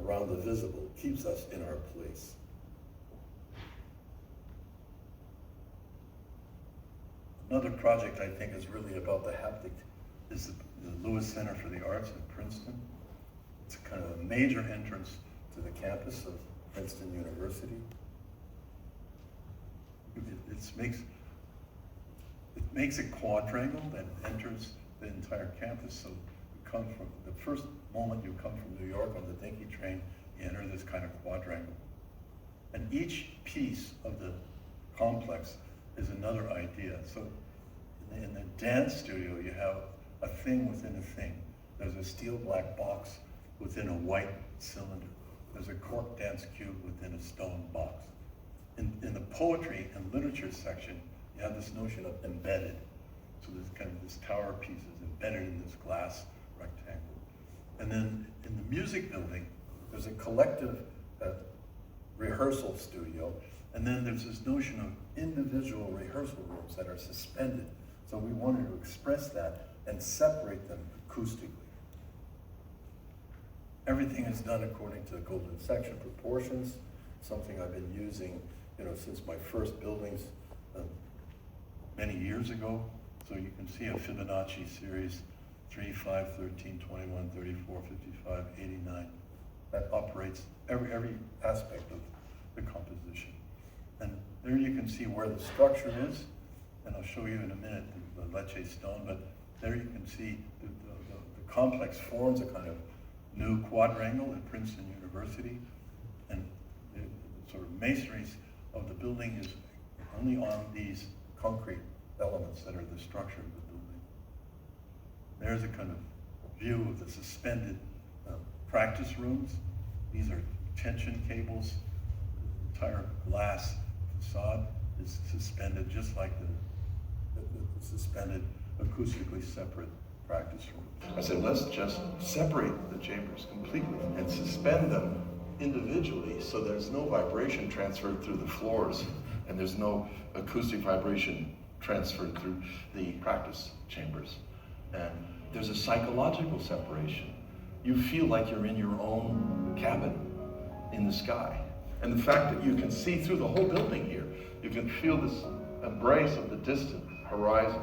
Speaker 2: around the visible, keeps us in our place. Another project I think is really about the haptic is the Lewis Center for the Arts in Princeton. It's kind of a major entrance to the campus of Princeton University. It makes a quadrangle that enters the entire campus. So you come from the first moment you come from New York on the Dinky train, you enter this kind of quadrangle. And each piece of the complex is another idea. So in the dance studio, you have a thing within a thing. There's a steel black box within a white cylinder. There's a cork dance cube within a stone box. In the poetry and literature section, you have this notion of embedded. So there's kind of this tower piece is embedded in this glass rectangle. And then in the music building, there's a collective rehearsal studio. And then there's this notion of individual rehearsal rooms that are suspended. So we wanted to express that and separate them acoustically. Everything is done according to the golden section proportions, something I've been using, since my first buildings many years ago. So you can see a Fibonacci series, 3, 5, 13, 21, 34, 55, 89, that operates every aspect of the composition. And there you can see where the structure is, and I'll show you in a minute the Lecce stone, but there you can see the complex forms a kind of new quadrangle at Princeton University, and the sort of masonries of the building is only on these concrete elements that are the structure of the building. There's a kind of view of the suspended practice rooms. These are tension cables. The entire glass facade is suspended just like the suspended acoustically separate practice room. I said, let's just separate the chambers completely and suspend them individually so there's no vibration transferred through the floors and there's no acoustic vibration transferred through the practice chambers. And there's a psychological separation. You feel like you're in your own cabin in the sky. And the fact that you can see through the whole building here, you can feel this embrace of the distant horizon.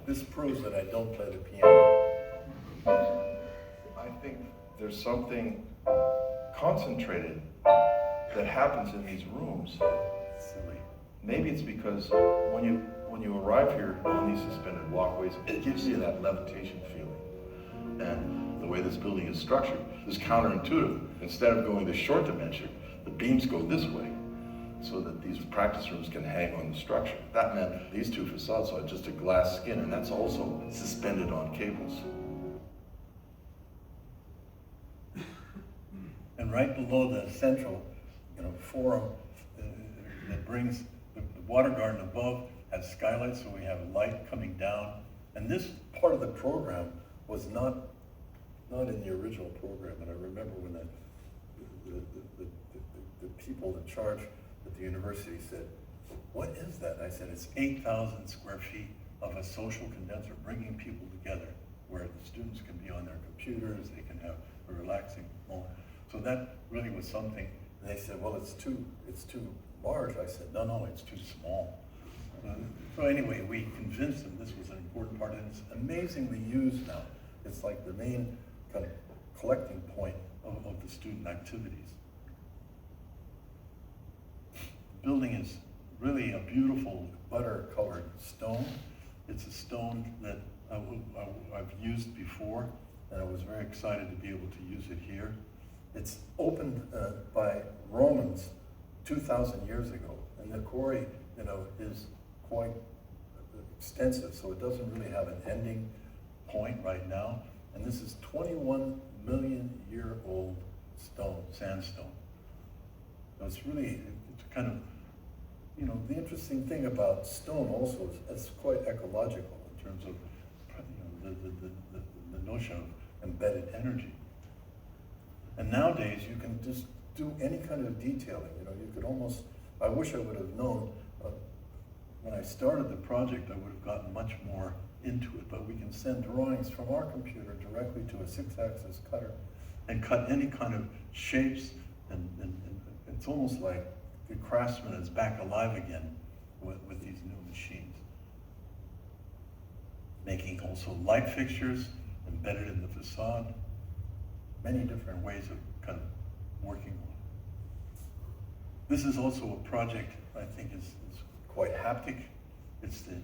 Speaker 2: This proves that I don't play the piano. I think there's something concentrated that happens in these rooms. Silly. Maybe it's because when
Speaker 3: when you arrive here on these suspended walkways, it gives you that levitation feeling. And the way this building is structured is counterintuitive. Instead of going the short dimension, the beams go this way so that these practice rooms can hang on the structure. That meant these two facades are just a glass skin, and that's also suspended on cables.
Speaker 2: And right below the central, forum that brings the water garden above has skylights, so we have light coming down. And this part of the program was not in the original program. And I remember when the people in charge at the university said, "What is that?" I said, "It's 8,000 square feet of a social condenser, bringing people together where the students can be on their computers, they can have a relaxing moment." So that really was something. And they said, "Well, it's too large." I said, no, it's too small. So anyway, we convinced them this was an important part, and it's amazingly used now. It's like the main kind of collecting point of the student activities. The building is really a beautiful butter-colored stone. It's a stone that I've used before, and I was very excited to be able to use it here. It's opened by Romans 2,000 years ago, and the quarry, is quite extensive, so it doesn't really have an ending point right now. And this is 21 million year old sandstone. So it's kind of, the interesting thing about stone also is it's quite ecological in terms of, the notion of embedded energy. And nowadays you can just do any kind of detailing. You could almost, I wish I would have known, when I started the project, I would have gotten much more into it, but we can send drawings from our computer directly to a 6-axis cutter and cut any kind of shapes, and it's almost like the craftsman is back alive again with these new machines. Making also light fixtures embedded in the facade, many different ways of kind of working on it. This is also a project I think is quite haptic. It's the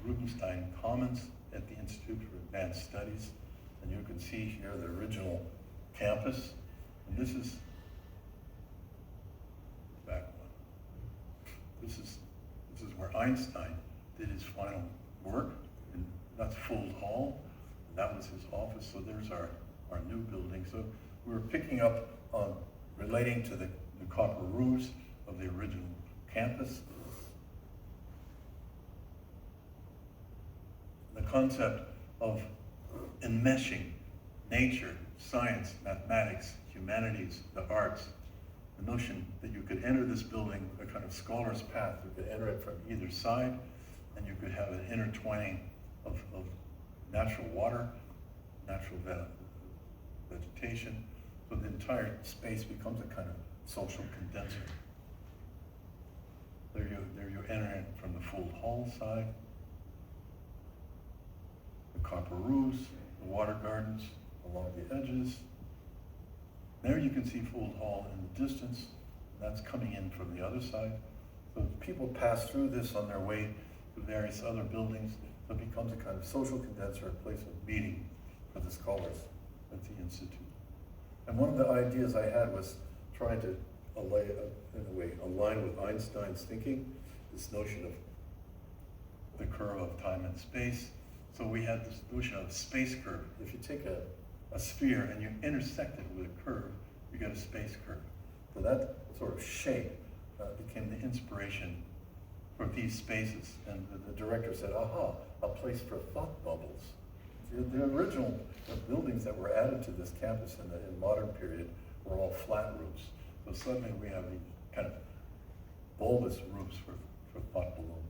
Speaker 2: Rubenstein Commons at the Institute for Advanced Studies. And you can see here the original campus. And this is the back one. This is where Einstein did his final work. And that's Fould Hall. And that was his office. So there's our new building. So we were picking up on relating to the copper roofs of the original campus. The concept of enmeshing nature, science, mathematics, humanities, the arts, the notion that you could enter this building, a kind of scholar's path, you could enter it from either side, and you could have an intertwining of natural water, natural vegetation, so the entire space becomes a kind of social condenser. There you enter it from the Fould Hall side, the copper roofs, the water gardens along the edges. There you can see Fould Hall in the distance. That's coming in from the other side. So people pass through this on their way to various other buildings. So it becomes a kind of social condenser, a place of meeting for the scholars at the Institute. And one of the ideas I had was trying to, in a way, align with Einstein's thinking, this notion of the curve of time and space. So we had this notion of space curve. If you take a sphere and you intersect it with a curve, you get a space curve. So that sort of shape became the inspiration for these spaces. And the director said, aha, a place for thought bubbles. The original buildings that were added to this campus in the modern period were all flat roofs. So suddenly we have these kind of bulbous roofs for thought balloons.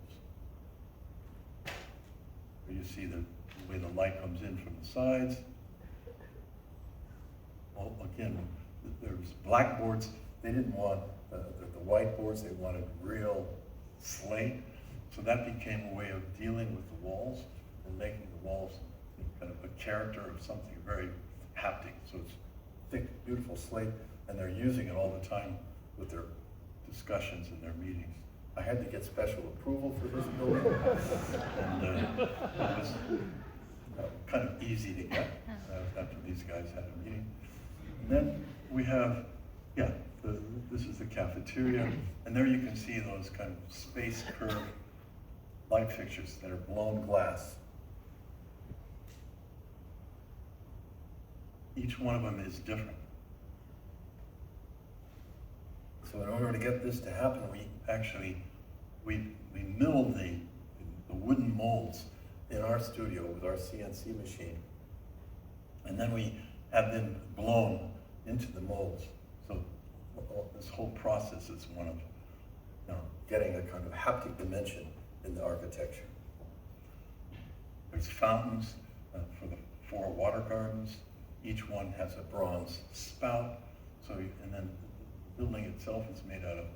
Speaker 2: Where you see the way the light comes in from the sides. Well, again, there's blackboards. They didn't want the whiteboards. They wanted real slate. So that became a way of dealing with the walls and making the walls kind of a character of something very haptic. So it's thick, beautiful slate, and they're using it all the time with their discussions and their meetings. I had to get special approval for this building. And it was kind of easy to get after these guys had a meeting. And then we have, this is the cafeteria, and there you can see those kind of space curved light fixtures that are blown glass. Each one of them is different. So in order to get this to happen, we mill the wooden molds in our studio with our CNC machine. And then we have them blown into the molds. So this whole process is one of getting a kind of haptic dimension in the architecture. There's fountains for the 4 water gardens. Each one has a bronze spout. And then the building itself is made out of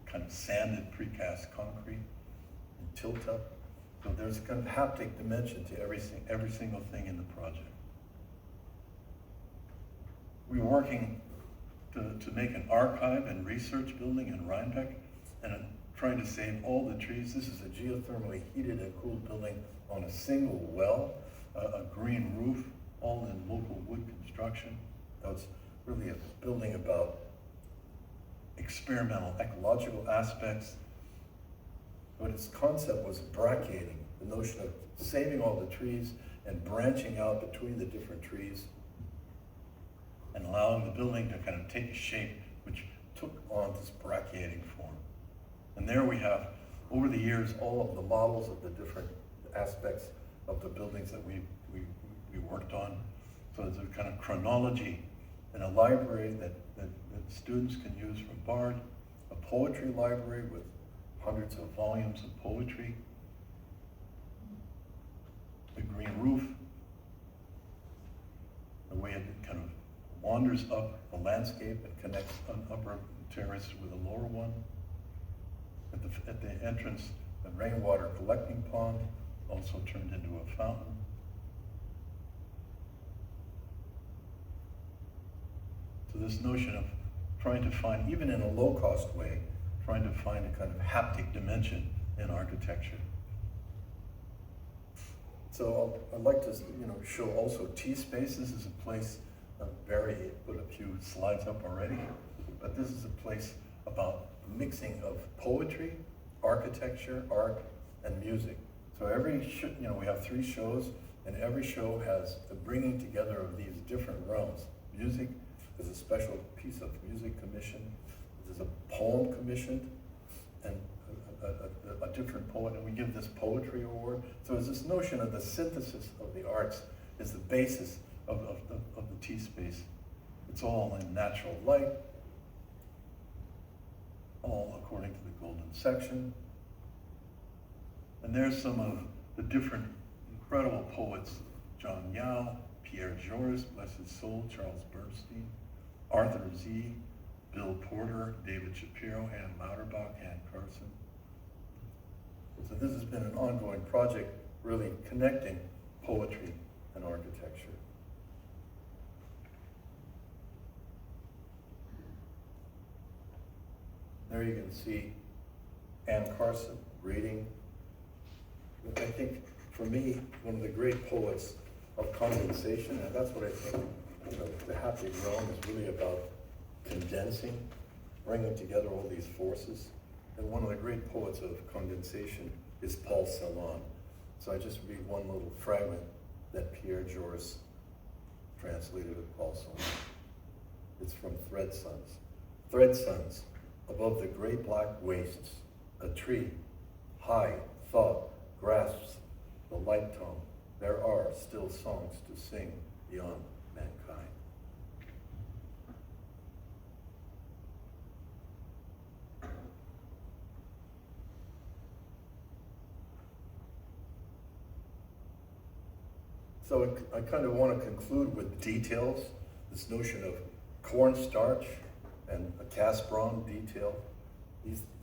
Speaker 2: kind of sanded precast concrete and tilt up. So there's a kind of haptic dimension to every single thing in the project. We're working to make an archive and research building in Rhinebeck, and trying to save all the trees. This is a geothermally heated and cooled building on a single well, a green roof, all in local wood construction. Now it's really a building about experimental ecological aspects, but its concept was brachiating, the notion of saving all the trees and branching out between the different trees and allowing the building to kind of take a shape which took on this brachiating form. And there we have, over the years, all of the models of the different aspects of the buildings that we worked on. So there's a kind of chronology and a library that students can use from Bard, a poetry library with hundreds of volumes of poetry, the green roof, the way it kind of wanders up the landscape and connects an upper terrace with a lower one. At the entrance, the rainwater collecting pond, also turned into a fountain. So this notion of trying to find, even in a low-cost way, trying to find a kind of haptic dimension in architecture. So I'd like to, show also T-Space. This is a place, Barry put a few slides up already, but this is a place about mixing of poetry, architecture, art, and music. So we have 3 shows, and every show has the bringing together of these different realms. Music, there's a special piece of music commissioned, there's a poem commissioned, and a different poet, and we give this poetry award. So it's this notion of the synthesis of the arts is the basis of the T-Space. It's all in natural light, all according to the golden section. And there's some of the different incredible poets: John Yao, Pierre Joris, bless his soul, Charles Bernstein, Arthur Z., Bill Porter, David Shapiro, Ann Lauterbach, Ann Carson. So this has been an ongoing project, really connecting poetry and architecture. There you can see Ann Carson reading. I think, for me, one of the great poets of condensation, and that's what I think the haptic realm is really about, condensing, bringing together all these forces. And one of the great poets of condensation is Paul Celan. So I just read one little fragment that Pierre Joris translated of Paul Celan. It's from Thread Sons. Thread Sons, above the gray black wastes, a tree, high thought grasps the light tone. There are still songs to sing beyond mankind. So I kind of want to conclude with details, this notion of cornstarch and a cast bronze detail,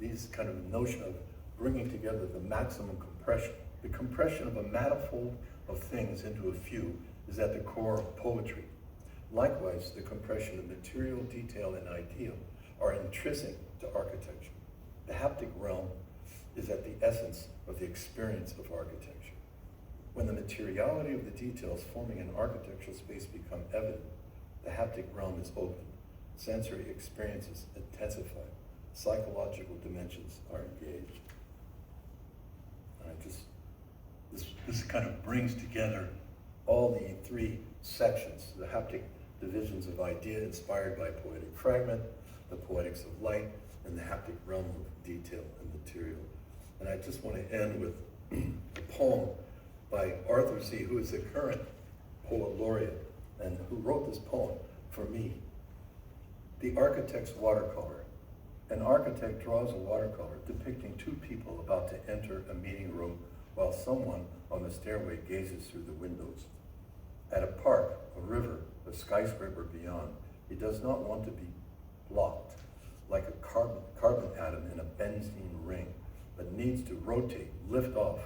Speaker 2: these kind of notion of bringing together the maximum compression. The compression of a manifold of things into a few is at the core of poetry. Likewise, the compression of material, detail, and ideal are intrinsic to architecture. The haptic realm is at the essence of the experience of architecture. When the materiality of the details forming an architectural space become evident, the haptic realm is opened. Sensory experiences intensify. Psychological dimensions are engaged. And this kind of brings together all the three sections, the haptic divisions of idea inspired by poetic fragment, the poetics of light, and the haptic realm of detail and material. And I just want to end with a poem by Arthur C., who is the current poet laureate and who wrote this poem for me. The Architect's Watercolor. An architect draws a watercolor depicting two people about to enter a meeting room while someone on the stairway gazes through the windows. At a park, a river, a skyscraper beyond, he does not want to be blocked like a carbon atom in a benzene ring, but needs to rotate, lift off,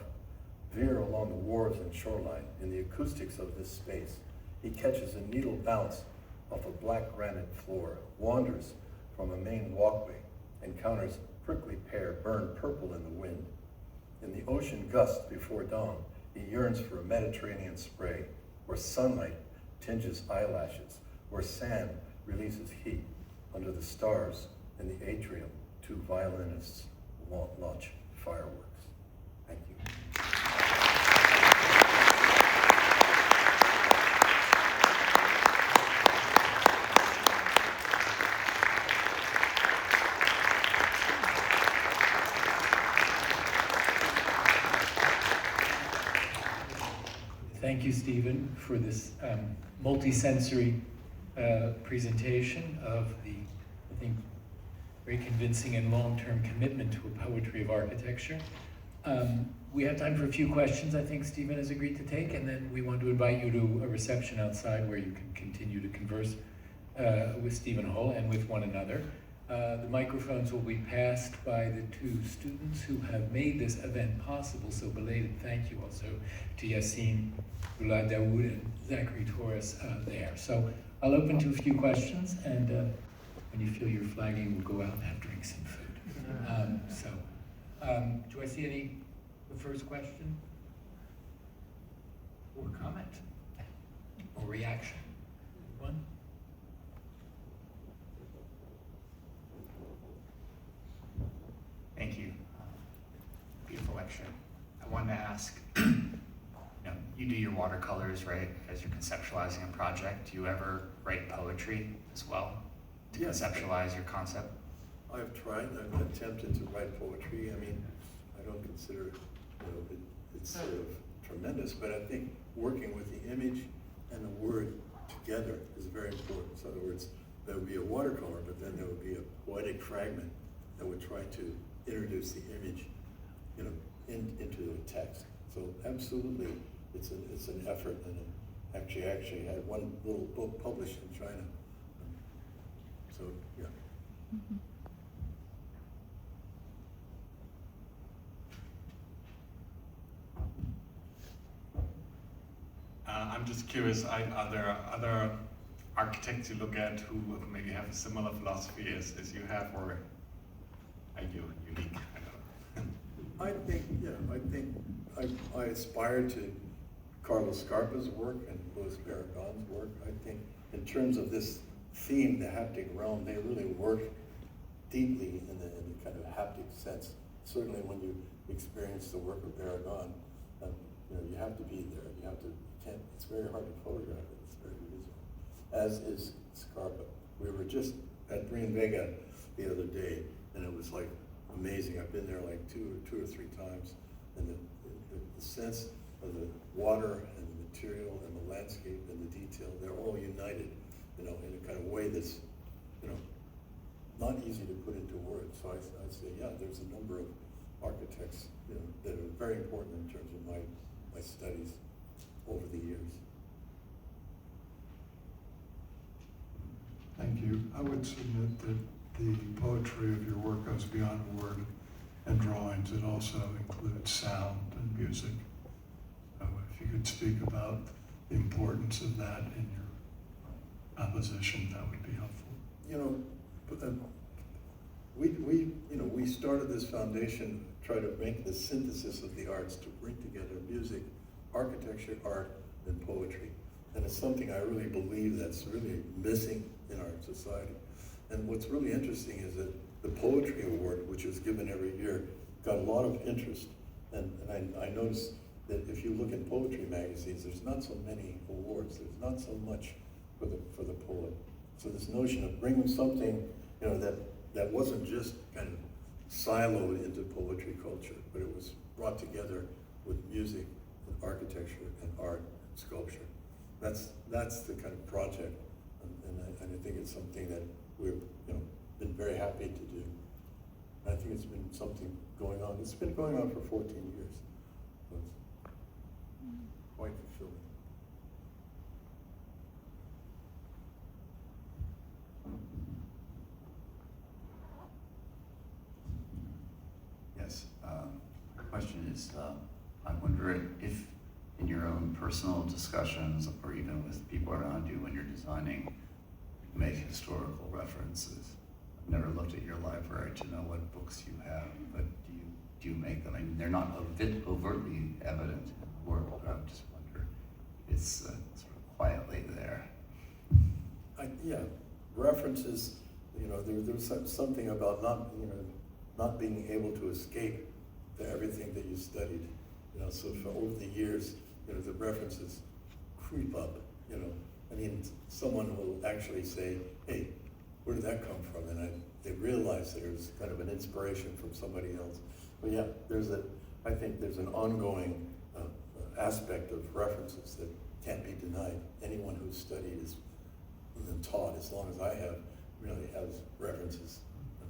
Speaker 2: veer along the wharves and shoreline. In the acoustics of this space, he catches a needle bounce off a black granite floor, wanders from a main walkway, encounters prickly pear burned purple in the wind. In the ocean gust before dawn, he yearns for a Mediterranean spray, where sunlight tinges eyelashes, where sand releases heat. Under the stars in the atrium, two violinists launch fireworks. Thank you.
Speaker 1: Thank you, Stephen, for this multisensory presentation of the, I think, very convincing and long-term commitment to a poetry of architecture. We have time for a few questions I think Stephen has agreed to take, and then we want to invite you to a reception outside where you can continue to converse with Stephen Hull and with one another. The microphones will be passed by the two students who have made this event possible, so belated thank you also to Yassine Rula Dawood and Zachary Torres there. So I'll open to a few questions, and when you feel your flagging, we'll go out and have drinks and food. Do I see any, the first question? Or comment? Or reaction? One?
Speaker 4: Thank you. Beautiful lecture. I wanted to ask, you do your watercolors, right, as you're conceptualizing a project. Do you ever write poetry as well to
Speaker 2: Yes.
Speaker 4: conceptualize your concept?
Speaker 2: I've tried, I've attempted to write poetry. I mean, I don't consider it's sort of tremendous, but I think working with the image and the word together is very important. So in other words, there would be a watercolor, but then there would be a poetic fragment that would try to introduce the image, into the text. So absolutely, it's an effort, and actually had one little book published in China. So yeah.
Speaker 5: Mm-hmm.
Speaker 6: I'm just curious, are there other architects you look at who maybe have a similar philosophy as you have, or are you unique? I don't know.
Speaker 2: I think I aspire to Carlos Scarpa's work and Louis Barragan's work. I think in terms of this theme, the haptic realm, they really work deeply in the kind of haptic sense. Certainly when you experience the work of Barragan, you have to be there. It's very hard to photograph it. It's very visible, as is Scarpa. We were just at Green Vega the other day, and it was like amazing. I've been there like two or three times, and the sense of the water and the material and the landscape and the detail, they're all united, in a kind of way that's, not easy to put into words. So I'd say, yeah, there's a number of architects, that are very important in terms of my studies over the years.
Speaker 7: Thank you. I would submit that the poetry of your work goes beyond word and drawings. It also includes sound and music. If you could speak about the importance of that in your composition, that would be helpful.
Speaker 2: we started this foundation, try to make the synthesis of the arts to bring together music, architecture, art, and poetry. And it's something I really believe that's really missing in our society. And what's really interesting is that the Poetry Award, which is given every year, got a lot of interest. And I noticed that if you look in poetry magazines, there's not so many awards. There's not so much for the poet. So this notion of bringing something, that wasn't just kind of siloed into poetry culture, but it was brought together with music and architecture and art and sculpture. That's the kind of project, and I think it's something that we've been very happy to do. And I think it's been something going on. It's been going on for 14 years. So it's quite fulfilling.
Speaker 5: Yes, my question is, I wonder if in your own personal discussions or even with people around you when you're designing, you make historical references. I've never looked at your library to know what books you have, but do you make them? I mean, they're not overtly evident in the work, but I just wonder if it's sort of quietly there.
Speaker 2: References, there's something about not being able to escape to everything that you studied. So for over the years, the references creep up, I mean, someone will actually say, hey, where did that come from? And they realize that there's kind of an inspiration from somebody else. But yeah, I think there's an ongoing aspect of references that can't be denied. Anyone who's studied and taught as long as I have really has references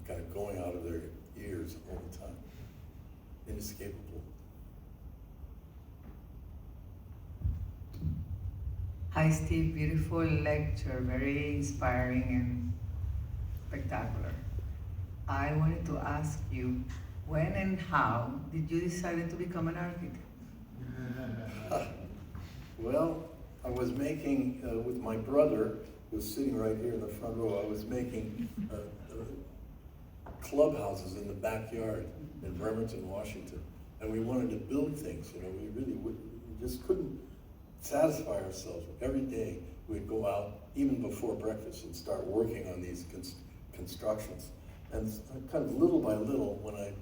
Speaker 2: kind of going out of their ears all the time. Inescapable.
Speaker 8: Hi, Steve. Beautiful lecture, very inspiring and spectacular. I wanted to ask you, when and how did you decide to become an architect?
Speaker 2: Well, I was making, with my brother, who was sitting right here in the front row, I was making clubhouses in the backyard in Bremerton, Washington. And we wanted to build things, we just couldn't satisfy ourselves. Every day we'd go out, even before breakfast, and start working on these constructions. And kind of little by little, when I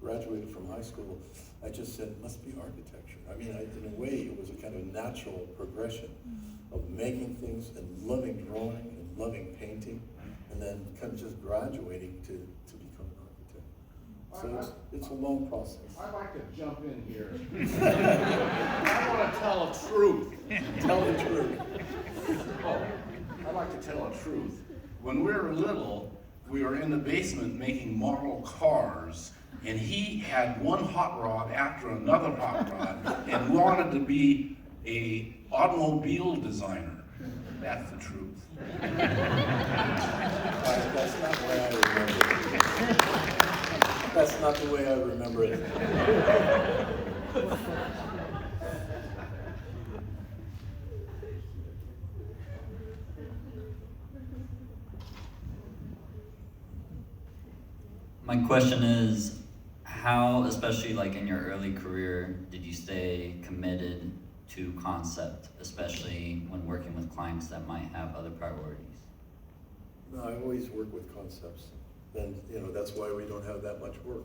Speaker 2: graduated from high school, I just said, it must be architecture. I mean, in a way, it was a kind of natural progression of making things and loving drawing and loving painting, and then kind of just graduating to become an architect. So it's a long process.
Speaker 9: I'd like to jump in here. I want to tell a truth.
Speaker 2: Tell the truth.
Speaker 9: Oh, I'd like to tell a truth. When we were little, we were in the basement making model cars, and he had one hot rod after another hot rod and wanted to be an automobile designer. That's the truth.
Speaker 2: That's not the way I remember it. That's not the way I remember it.
Speaker 10: My question is, how, especially like in your early career, did you stay committed to concept, especially when working with clients that might have other priorities?
Speaker 2: No, I always work with concepts. And, that's why we don't have that much work.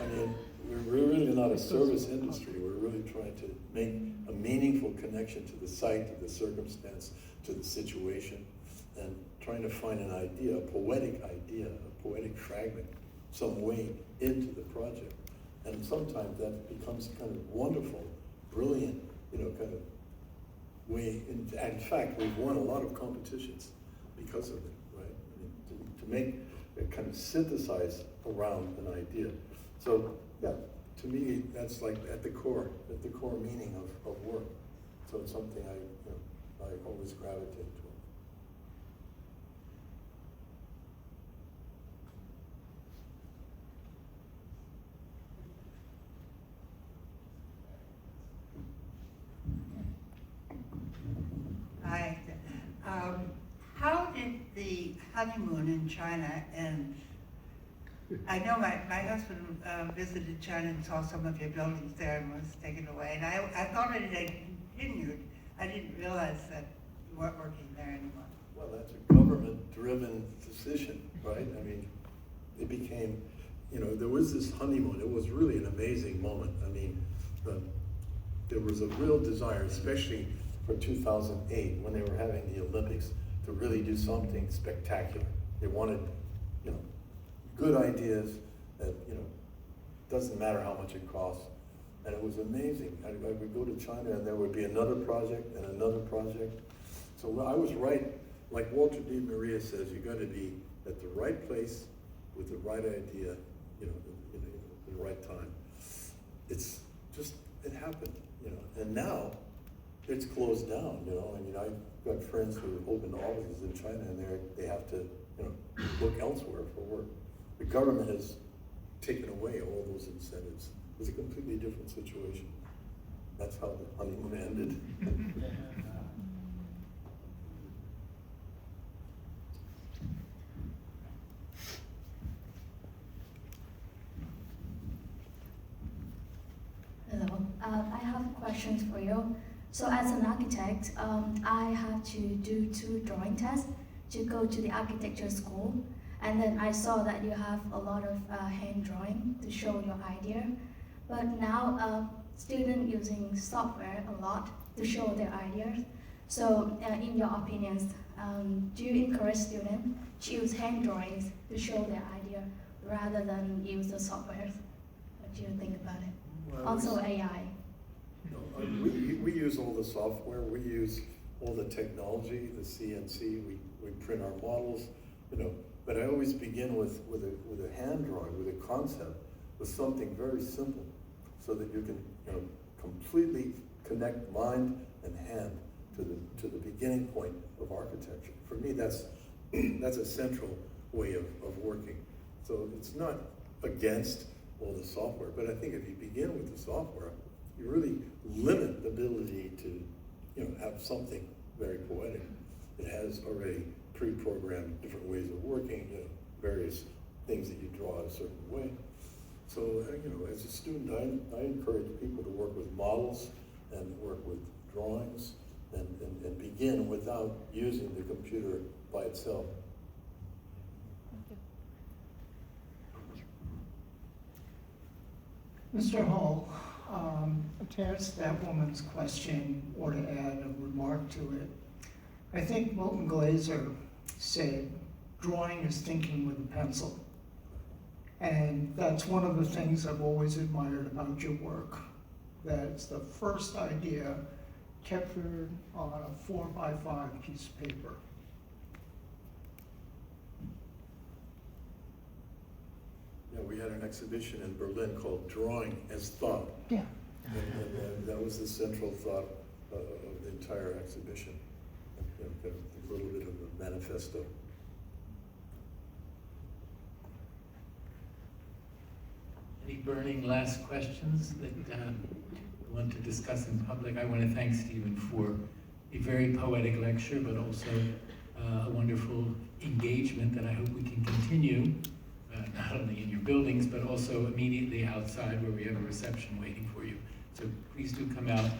Speaker 2: I mean, we're really not a service industry. We're really trying to make a meaningful connection to the site, to the circumstance, to the situation, and trying to find an idea, a poetic fragment, some way into the project. And sometimes that becomes kind of wonderful, brilliant, kind of way. In fact, we've won a lot of competitions because of it, right? I mean, to make it kind of synthesize around an idea. So, yeah, to me, that's like at the core meaning of work. So it's something I always gravitate toward.
Speaker 8: Hi.
Speaker 11: honeymoon in China, and I know my husband visited China and saw some of your buildings there and was taken away. And I thought it had continued. I didn't realize that you weren't working there anymore.
Speaker 2: Well, that's a government-driven decision, right? I mean, it became, you know, there was this honeymoon. It was really an amazing moment. I mean, there was a real desire, especially for 2008, when they were having the Olympics, to really do something spectacular. They wanted, you know, good ideas that, you know, doesn't matter how much it costs. And it was amazing. I would go to China and there would be another project and another project. So I was right, like Walter D. Maria says, you gotta be at the right place with the right idea, you know, in the right time. It's just, it happened, you know. And now, it's closed down, you know. I mean, I've got friends who opened offices in China and they have to, you know, look elsewhere for work. The government has taken away all those incentives. It was a completely different situation. That's how the honeymoon ended.
Speaker 12: Hello, I have questions for you. So as an architect, I have to do 2 drawing tests to go to the architecture school. And then I saw that you have a lot of hand drawing to show your idea. But now students using software a lot to show their ideas. So in your opinions, do you encourage students to use hand drawings to show their idea rather than use the software? What do you think about it?
Speaker 2: Well,
Speaker 12: Also AI.
Speaker 2: No, we use all the software, we use all the technology, the CNC, we print our models, you know. But I always begin with a hand drawing, with a concept, with something very simple, so that you can, you know, completely connect mind and hand to the beginning point of architecture. For me, that's a central way of working. So it's not against all the software, but I think if you begin with the software, you really limit the ability to, you know, have something very poetic. It has already pre-programmed different ways of working, you know, various things that you draw a certain way. So, you know, as a student, I encourage people to work with models and work with drawings and begin without using the computer by itself.
Speaker 13: Mr. Hall, to answer that woman's question or to add a remark to it, I think Milton Glaser said, drawing is thinking with a pencil. And that's one of the things I've always admired about your work. That's the first idea captured on a 4x5 piece of paper.
Speaker 2: Yeah, we had an exhibition in Berlin called Drawing as Thought.
Speaker 13: Yeah.
Speaker 2: And that was the central thought of the entire exhibition. You know, a little bit of a manifesto.
Speaker 1: Any burning last questions that you want to discuss in public? I want to thank Stephen for a very poetic lecture, but also a wonderful engagement that I hope we can continue, not only in your buildings, but also immediately outside where we have a reception waiting for you. So please do come out